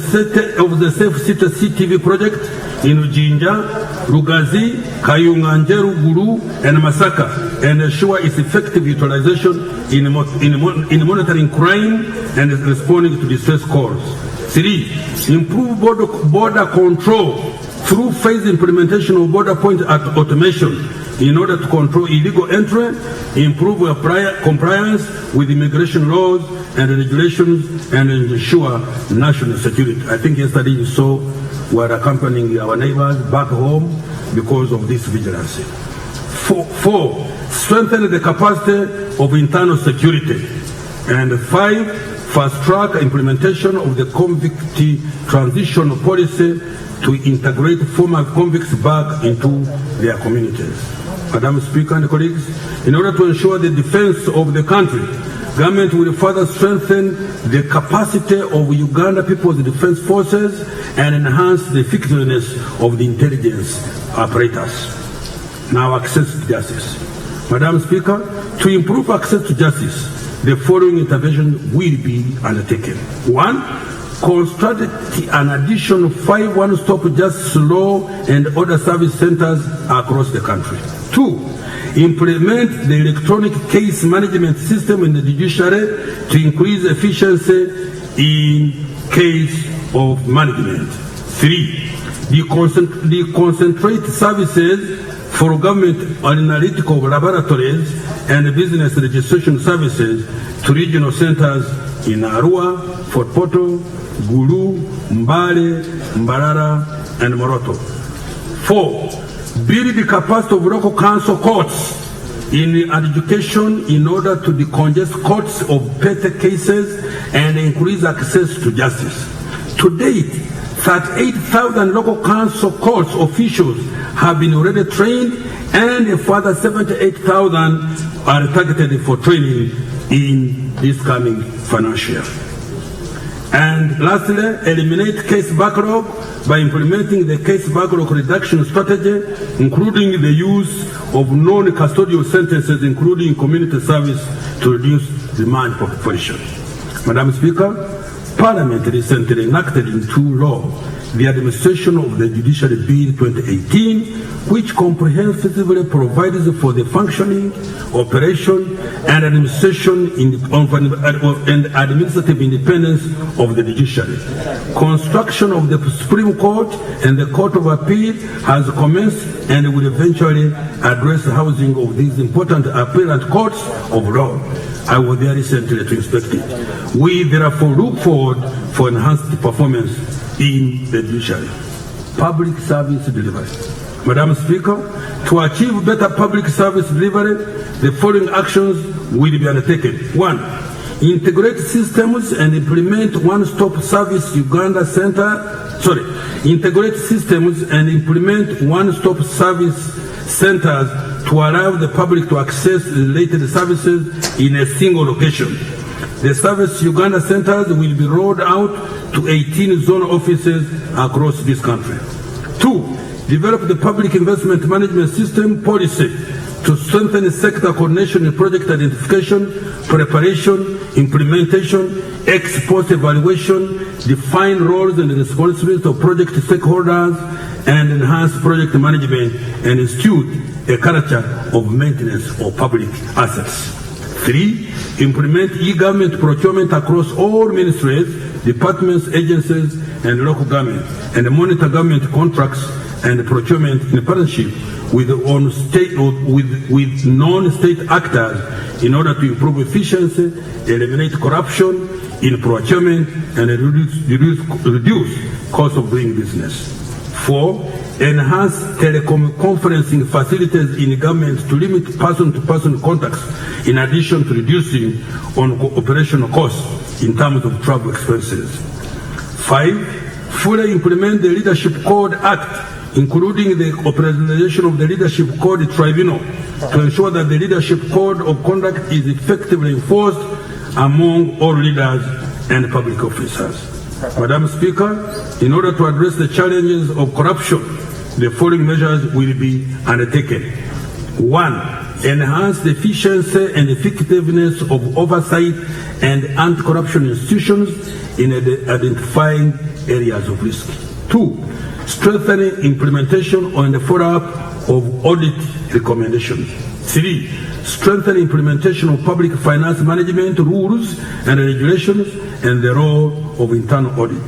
Safe City CTV project in Uganda, Rugazi, Kayunga, Gulu, and Masaka, and ensure its effective utilization in monitoring crime and responding to distress calls. 3, improve border control through phased implementation of border point automation in order to control illegal entry, improve compliance with immigration laws and regulations, and ensure national security. I think yesterday you saw we are accompanying our neighbors back home because of this vigilance. 4, strengthen the capacity of internal security. And 5, fast-track implementation of the convict transition policy to integrate former convicts back into their communities. Madam Speaker and colleagues, in order to ensure the defense of the country, government will further strengthen the capacity of Uganda People's Defense Forces and enhance the effectiveness of the intelligence apparatus. Now, access to justice. Madam Speaker, to improve access to justice, the following intervention will be undertaken. 1, construct an additional 5 one-stop justice law and order service centers across the country. 2, implement the electronic case management system in the judiciary to increase efficiency in case of management. 3, concentrate services for government analytical laboratories and business registration services to regional centers in Arua, Fort Portal, Gulu, Mbale, Mbarara, and Moroto. 4, build the capacity of local council courts in education in order to decongest courts of petty cases and increase access to justice. To date, 38,000 local council courts officials have been already trained, and a further 78,000 are targeted for training in this coming financial year. And lastly, eliminate case backlog by implementing the case backlog reduction strategy, including the use of non-custodial sentences, including community service, to reduce demand for police. Madam Speaker, Parliament recently enacted into law the administration of the Judiciary Bill 2018, which comprehensively provides for the functioning, operation, and administration and administrative independence of the judiciary. Construction of the Supreme Court and the Court of Appeal has commenced and will eventually address the housing of these important appellate courts of law. I was there recently to inspect it. We therefore look forward for enhanced performance in the judiciary. Public service delivery. Madam Speaker, to achieve better public service delivery, the following actions will be undertaken. 1, integrate systems and implement one-stop service Uganda Center integrate systems and implement one-stop service centers to allow the public to access related services in a single location. The Service Uganda centers will be rolled out to 18 zone offices across this country. 2. Develop the public investment management system policy to strengthen sector coordination in project identification, preparation, implementation, ex-post evaluation, define roles and responsibilities of project stakeholders, and enhance project management and institute a culture of maintenance of public assets. 3. Implement e-government procurement across all ministries, departments, agencies, and local government, and monitor government contracts and procurement in partnership with non-state actors in order to improve efficiency, eliminate corruption in procurement, and reduce cost of doing business. 4. Enhance teleconferencing facilities in government to limit person-to-person contacts, in addition to reducing on operational costs in terms of travel expenses. 5. Fully implement the Leadership Code Act, including the operationalization of the Leadership Code Tribunal, to ensure that the Leadership Code of Conduct is effectively enforced among all leaders and public officers. Madam Speaker, in order to address the challenges of corruption, the following measures will be undertaken. 1. Enhance the efficiency and effectiveness of oversight and anti-corruption institutions in identifying areas of risk. 2. Strengthening implementation and the follow-up of audit recommendations. 3. Strengthen implementation of public finance management rules and regulations and the role of internal audit.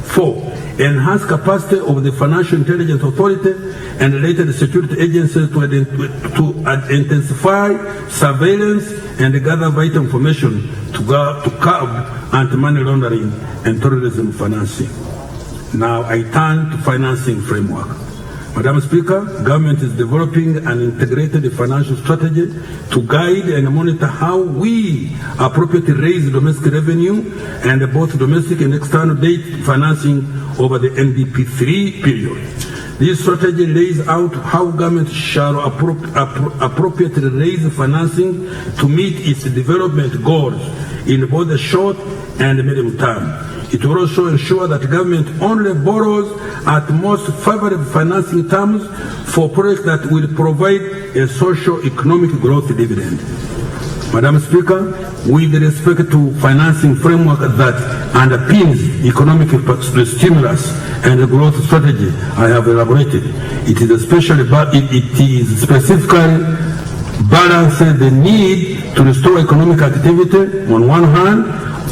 4. Enhance capacity of the Financial Intelligence Authority and related security agencies to intensify surveillance and gather vital information to curb anti-money laundering and terrorism financing. Now I turn to financing framework. Madam Speaker, government is developing an integrated financial strategy to guide and monitor how we appropriately raise domestic revenue and both domestic and external debt financing over the NDP3 period. This strategy lays out how government shall appropriately raise financing to meet its development goals in both the short and medium term. It will also ensure that government only borrows at most favorable financing terms for projects that will provide a socio-economic growth dividend. Madam Speaker, with respect to financing framework that underpins economic stimulus and growth strategy I have elaborated, it is specifically balancing the need to restore economic activity on one hand,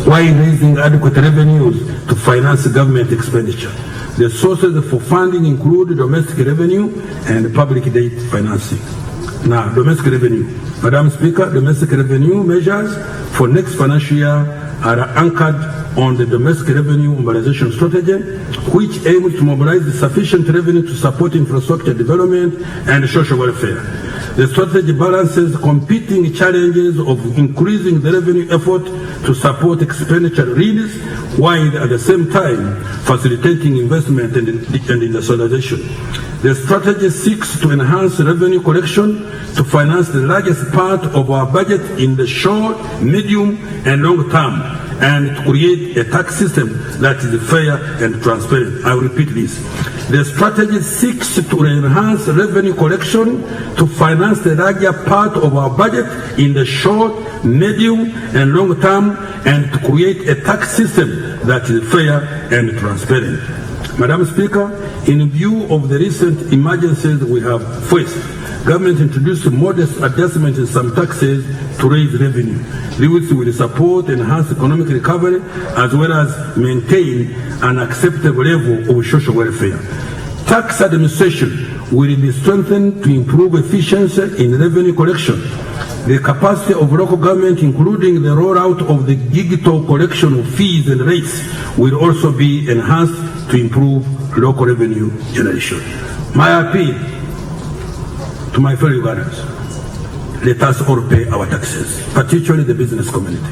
while raising adequate revenues to finance government expenditure. The sources for funding include domestic revenue and public debt financing. Now, domestic revenue. Madam Speaker, domestic revenue measures for next financial year are anchored on the domestic revenue mobilization strategy, which aims to mobilize sufficient revenue to support infrastructure development and social welfare. The strategy balances competing challenges of increasing the revenue effort to support expenditure needs, while at the same time facilitating investment and industrialization. The strategy seeks to enhance revenue collection to finance the largest part of our budget in the short, medium, and long term, and to create a tax system that is fair and transparent. I will repeat this. The strategy seeks to enhance revenue collection to finance the larger part of our budget in the short, medium, and long term, and to create a tax system that is fair and transparent. Madam Speaker, in view of the recent emergencies we have faced, government introduced modest adjustments in some taxes to raise revenue. These will support enhanced economic recovery as well as maintain an acceptable level of social welfare. Tax administration will be strengthened to improve efficiency in revenue collection. The capacity of local government, including the rollout of the digital collection of fees and rates, will also be enhanced to improve local revenue generation. My appeal to my fellow Ugandans: let us all pay our taxes, particularly the business community.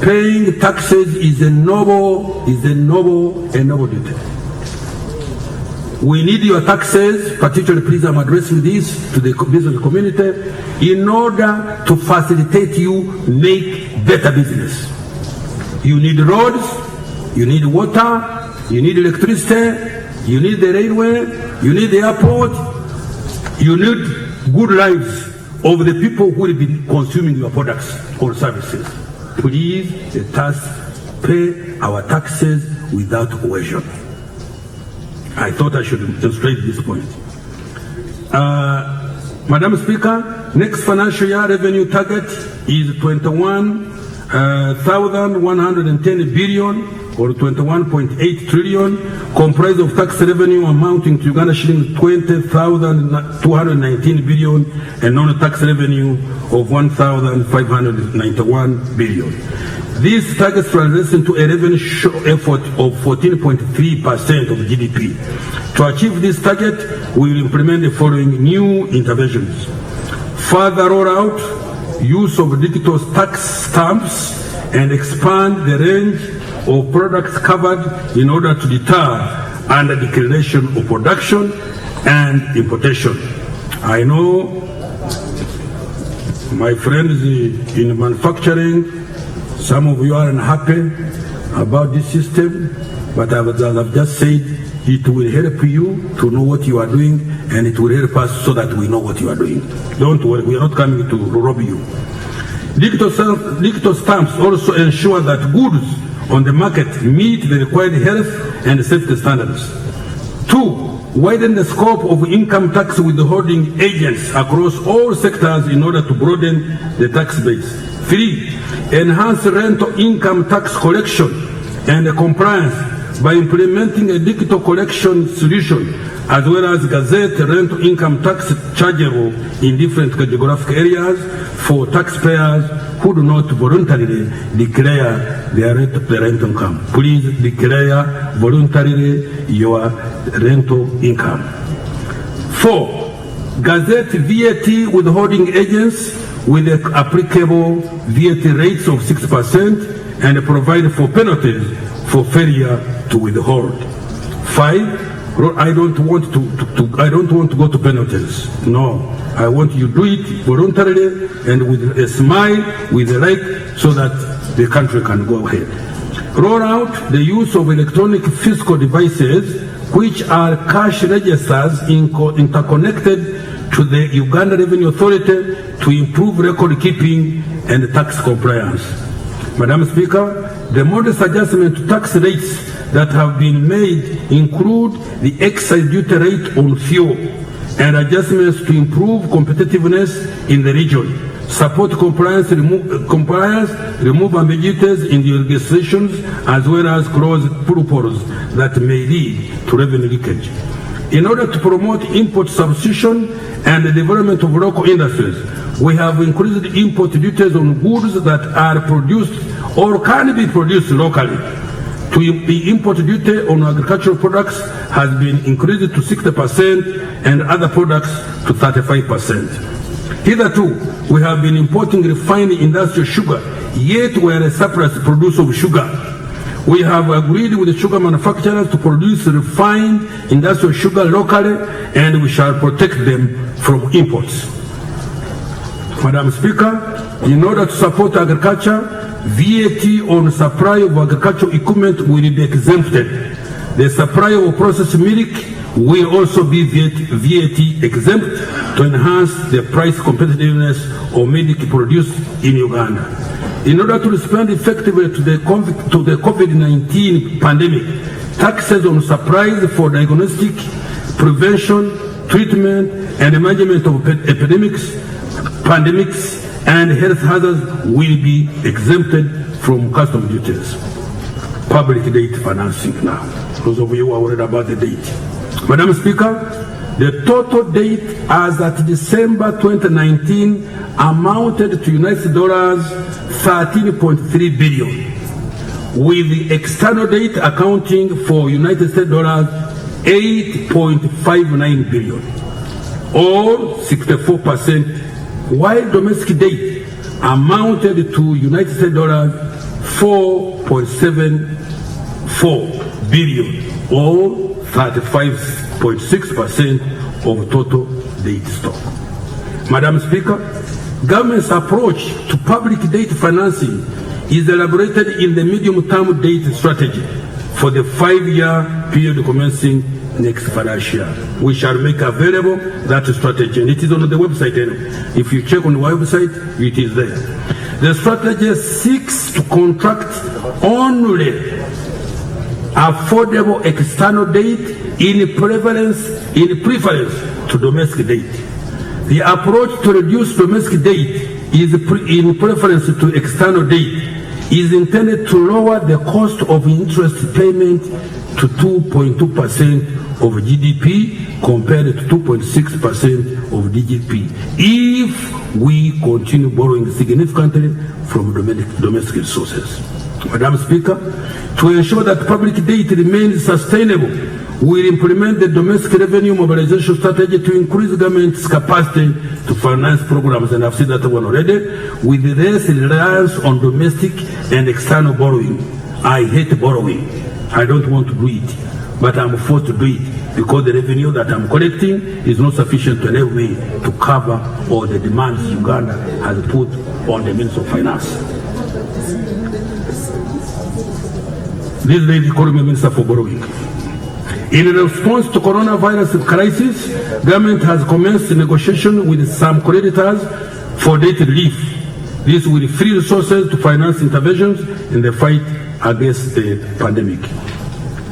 Paying taxes is a noble duty. We need your taxes, particularly, please, I'm addressing this to the business community, in order to facilitate you make better business. You need roads, you need water, you need electricity, you need the railway, you need the airport, you need good lives of the people who will be consuming your products or services. Please, let us pay our taxes without coercion. I thought I should illustrate this point. Madam Speaker, next financial year revenue target is 21,110 billion or 21.8 trillion, comprised of tax revenue amounting to Uganda shillings 20,219 billion and non-tax revenue of 1,591 billion. These targets translate into a revenue effort of 14.3% of GDP. To achieve this target, we will implement the following new interventions. Further roll out use of digital tax stamps and expand the range of products covered in order to deter under declaration of production and importation. I know my friends in manufacturing, some of you are unhappy about this system, but as I've just said, it will help you to know what you are doing, and it will help us so that we know what you are doing. Don't worry, we are not coming to rob you. Digital stamps also ensure that goods on the market meet the required health and safety standards. 2, widen the scope of income tax withholding agents across all sectors in order to broaden the tax base. 3, enhance rental income tax collection and compliance by implementing a digital collection solution as well as gazette rental income tax chargeable in different geographic areas for taxpayers who do not voluntarily declare their rental income. Please declare voluntarily your rental income. 4, gazette VAT withholding agents with the applicable VAT rates of 6% and provide for penalties for failure to withhold. 5, I don't want to go to penalties. No, I want you to do it voluntarily and with a smile, with a like, so that the country can go ahead. Roll out the use of electronic fiscal devices, which are cash registers interconnected to the Uganda Revenue Authority to improve record keeping and tax compliance. Madam Speaker, the modest adjustment to tax rates that have been made include the excise duty rate on fuel and adjustments to improve competitiveness in the region, support compliance, remove ambiguities in the legislations, as well as close loopholes that may lead to revenue leakage. In order to promote import substitution and the development of local industries, we have increased import duties on goods that are produced or can be produced locally. The import duty on agricultural products has been increased to 60% and other products to 35%. Hitherto, we have been importing refined industrial sugar, yet we are a surplus producer of sugar. We have agreed with the sugar manufacturers to produce refined industrial sugar locally, and we shall protect them from imports. Madam Speaker, in order to support agriculture, VAT on supply of agricultural equipment will be exempted. The supply of processed milk will also be VAT exempt to enhance the price competitiveness of milk produced in Uganda. In order to respond effectively to the COVID-19 pandemic, taxes on supplies for diagnostic, prevention, treatment, and management of pandemics, and health hazards will be exempted from custom duties. Public debt financing now. Those of you who are worried about the date. Madam Speaker, the total debt as at December 2019 amounted to US dollars 13.3 billion, with the external debt accounting for United States dollars 8.59 billion, or 64%, while domestic debt amounted to United States dollars 4.74 billion, or 35%. 0.6% of total debt stock. Madam Speaker, government's approach to public debt financing is elaborated in the medium-term debt strategy for the 5-year period commencing next financial year. We shall make available that strategy, and it is on the website. If you check on the website, it is there. The strategy seeks to contract only affordable external debt in preference to domestic debt. The approach to reduce domestic debt in preference to external debt is intended to lower the cost of interest payment to 2.2% of GDP compared to 2.6% of GDP if we continue borrowing significantly from domestic sources. Madam Speaker, to ensure that public debt remains sustainable, we implement the domestic revenue mobilization strategy to increase government's capacity to finance programs, and I've said that one already, with less reliance on domestic and external borrowing. I hate borrowing. I don't want to do it, but I'm forced to do it because the revenue that I'm collecting is not sufficient to enable me to cover all the demands Uganda has put on the Ministry of Finance. This is the Economy Minister for borrowing. In response to coronavirus crisis, government has commenced negotiation with some creditors for debt relief. This will free resources to finance interventions in the fight against the pandemic.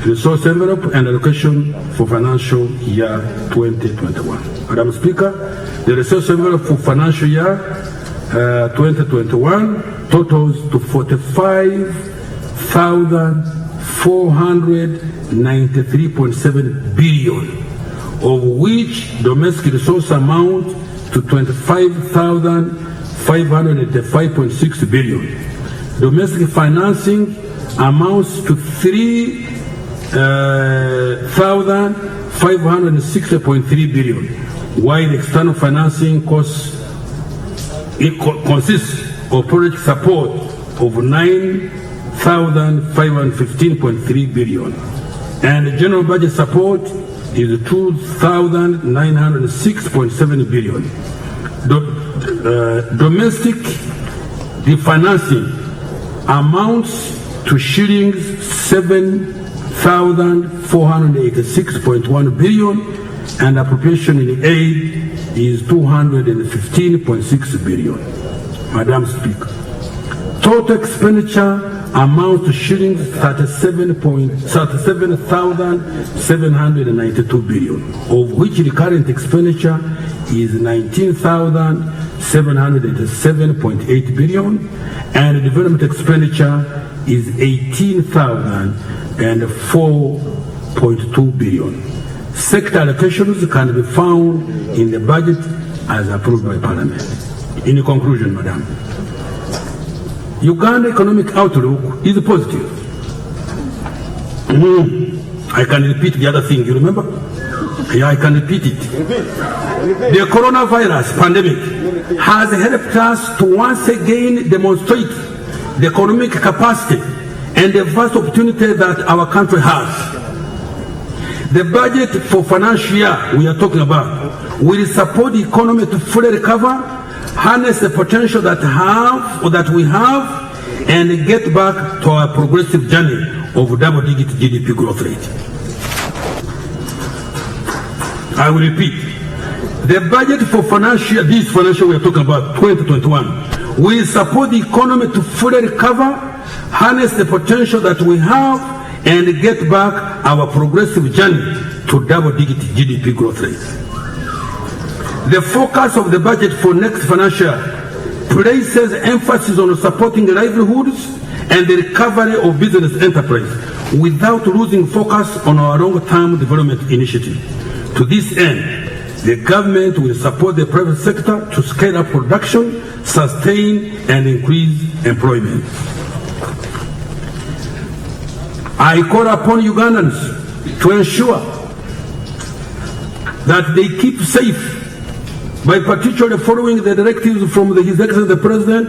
Resource envelope and allocation for financial year 2021. Madam Speaker, the resource envelope for financial year 2021 totals to 45,493.7 billion, of which domestic resource amount to 25,585.6 billion. Domestic financing amounts to 3,560.3 billion, while external financing consists of project support of 9,515.3 billion, and general budget support is 2,906.7 billion. Domestic financing amounts to shillings 7,486.1 billion, and appropriation in aid is 215.6 billion. Madam Speaker, total expenditure amounts to shillings 37,792 billion, of which the current expenditure is 19,787.8 billion, and development expenditure is 18,004.2 billion. Sector allocations can be found in the budget as approved by Parliament. In conclusion, Madam, Uganda economic outlook is positive. I can repeat the other thing, you remember? Yeah, I can repeat it. The coronavirus pandemic has helped us to once again demonstrate the economic capacity and the vast opportunity that our country has. The budget for financial year we are talking about will support the economy to fully recover, harness the potential that we have, and get back to our progressive journey of double-digit GDP growth rate. I will repeat. The budget for this financial we are talking about, 2021, will support the economy to fully recover, harness the potential that we have, and get back our progressive journey to double-digit GDP growth rate. The focus of the budget for next financial year places emphasis on supporting livelihoods and the recovery of business enterprise without losing focus on our long-term development initiative. To this end, the government will support the private sector to scale up production, sustain and increase employment. I call upon Ugandans to ensure that they keep safe by particularly following the directives from His Excellency the President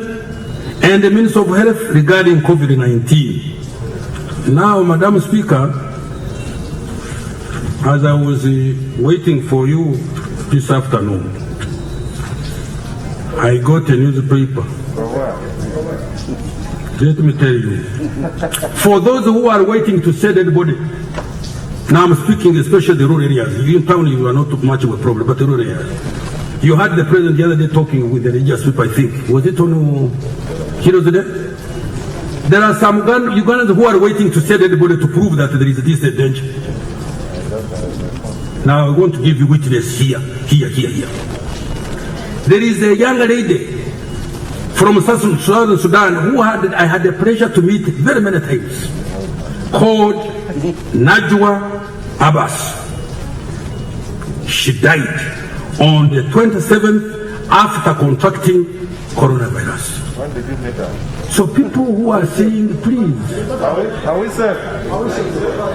and the Minister of Health regarding COVID-19. Now, Madam Speaker, As I was waiting for you this afternoon, I got a newspaper. Let me tell you, for those who are waiting to send anybody, now I'm speaking especially the rural areas. In town you are not much of a problem, but the rural areas. You had the president the other day talking with the religious people, I think. Was it on Heroes Day? There are some Ugandans who are waiting to send anybody to prove that there is this danger. Now I want to give you witness here. There is a young lady from Southern Sudan who I had the pleasure to meet very many times, called Najwa Abbas. She died on the 27th after contracting coronavirus. When did you meet her? So people who are saying, please. Are we safe?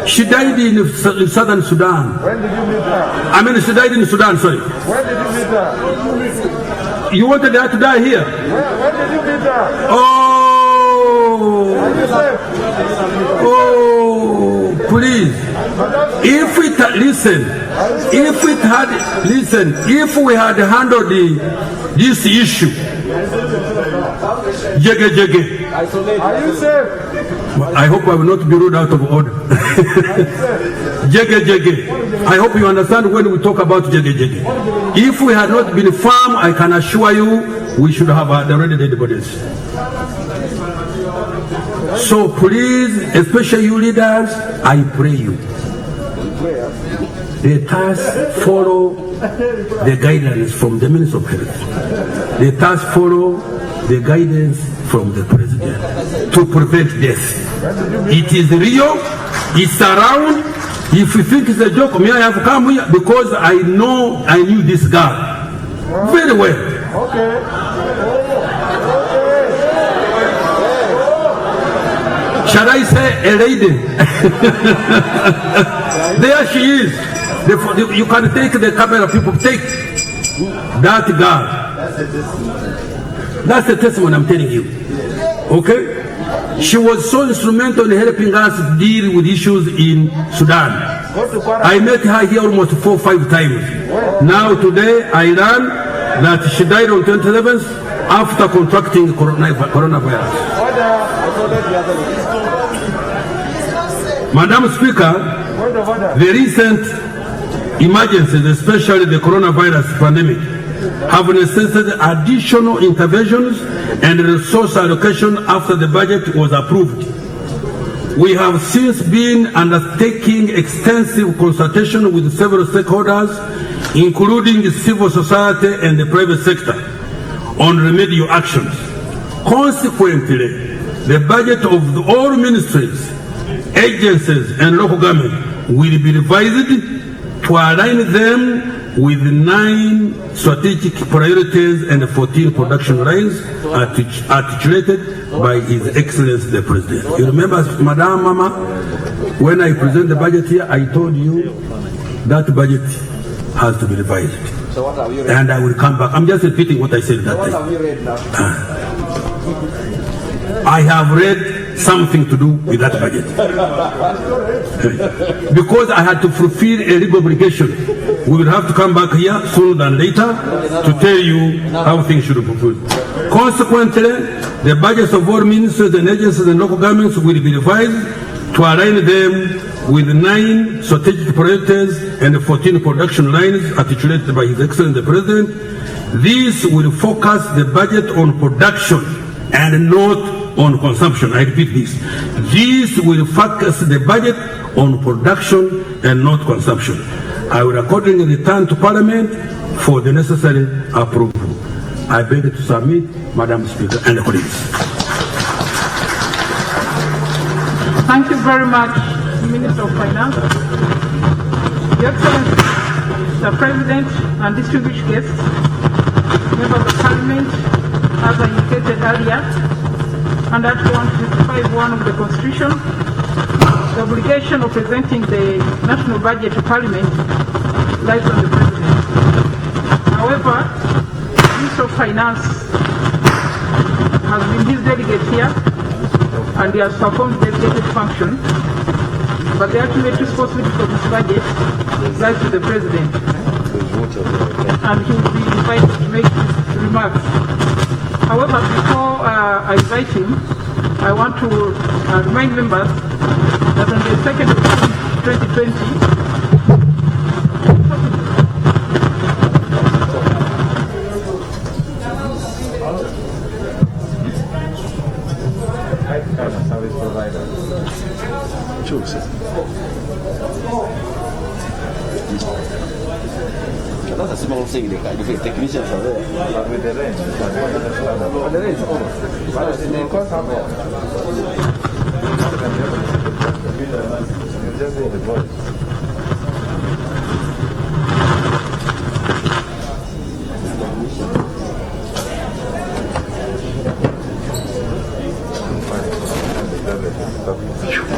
She died in Southern Sudan. When did you meet her? I mean, she died in Sudan, sorry. When did you meet her? You wanted her to die here? When did you meet her? Oh! Are you safe? Oh, please. If we had handled this issue, jege. Are you safe? I hope I will not be ruled out of order. Jege. I hope you understand when we talk about jege. If we had not been firm, I can assure you, we should have already dead bodies. So please, especially you leaders, I pray you. Let us follow the guidance from the Minister of Health. Let us follow the guidance from the President to prevent death. It is real, it's around. If you think it's a joke, may I have come here because I knew this guy very well. Okay. Shall I say a lady? There she is. You can take the camera, people, take that girl. That's the testimony I'm telling you. Okay? She was so instrumental in helping us deal with issues in Sudan. I met her here almost 4 or 5 times. Now today I learned that she died on 27th after contracting coronavirus. Madam Speaker, the recent emergencies, especially the coronavirus pandemic, have necessitated additional interventions and resource allocation after the budget was approved. We have since been undertaking extensive consultation with several stakeholders, including civil society and the private sector, on remedial actions. Consequently, the budget of all ministries, agencies and local government will be revised to align them with 9 strategic priorities and 14 production lines articulated by His Excellency the President. You remember, Madam Mama, when I present the budget here, I told you that budget has to be revised. So what have you read? And I will come back. I'm just repeating what I said that What time. have you read now? I have read something to do with that budget. Because I had to fulfill a legal obligation. We will have to come back here sooner than later to tell you how things should be fulfilled. Consequently, the budgets of all ministries and agencies and local governments will be revised to align them with 9 strategic priorities and 14 production lines articulated by His Excellency the President. This will focus the budget on production and not on consumption. I repeat this. This will focus the budget on production and not consumption. I will accordingly return to Parliament for the necessary approval. I beg to submit, Madam Speaker and colleagues. Thank you very much, Minister of Finance. Your Excellency, the President and distinguished guests, members of Parliament, as I indicated earlier, under Article 155(1) of the Constitution, the obligation of presenting the national budget to Parliament lies on the President. However, the Minister of Finance has been his delegate here, and he has performed delegated function. but the ultimate responsibility for this budget lies with the President. And he will be invited to make his remarks. However, before I invite him, I want to remind members that on the 2nd of June 2020, service provider. That's a small thing, the technicians are there. But with the range, the range, but the cost of just in the voice. Thank you.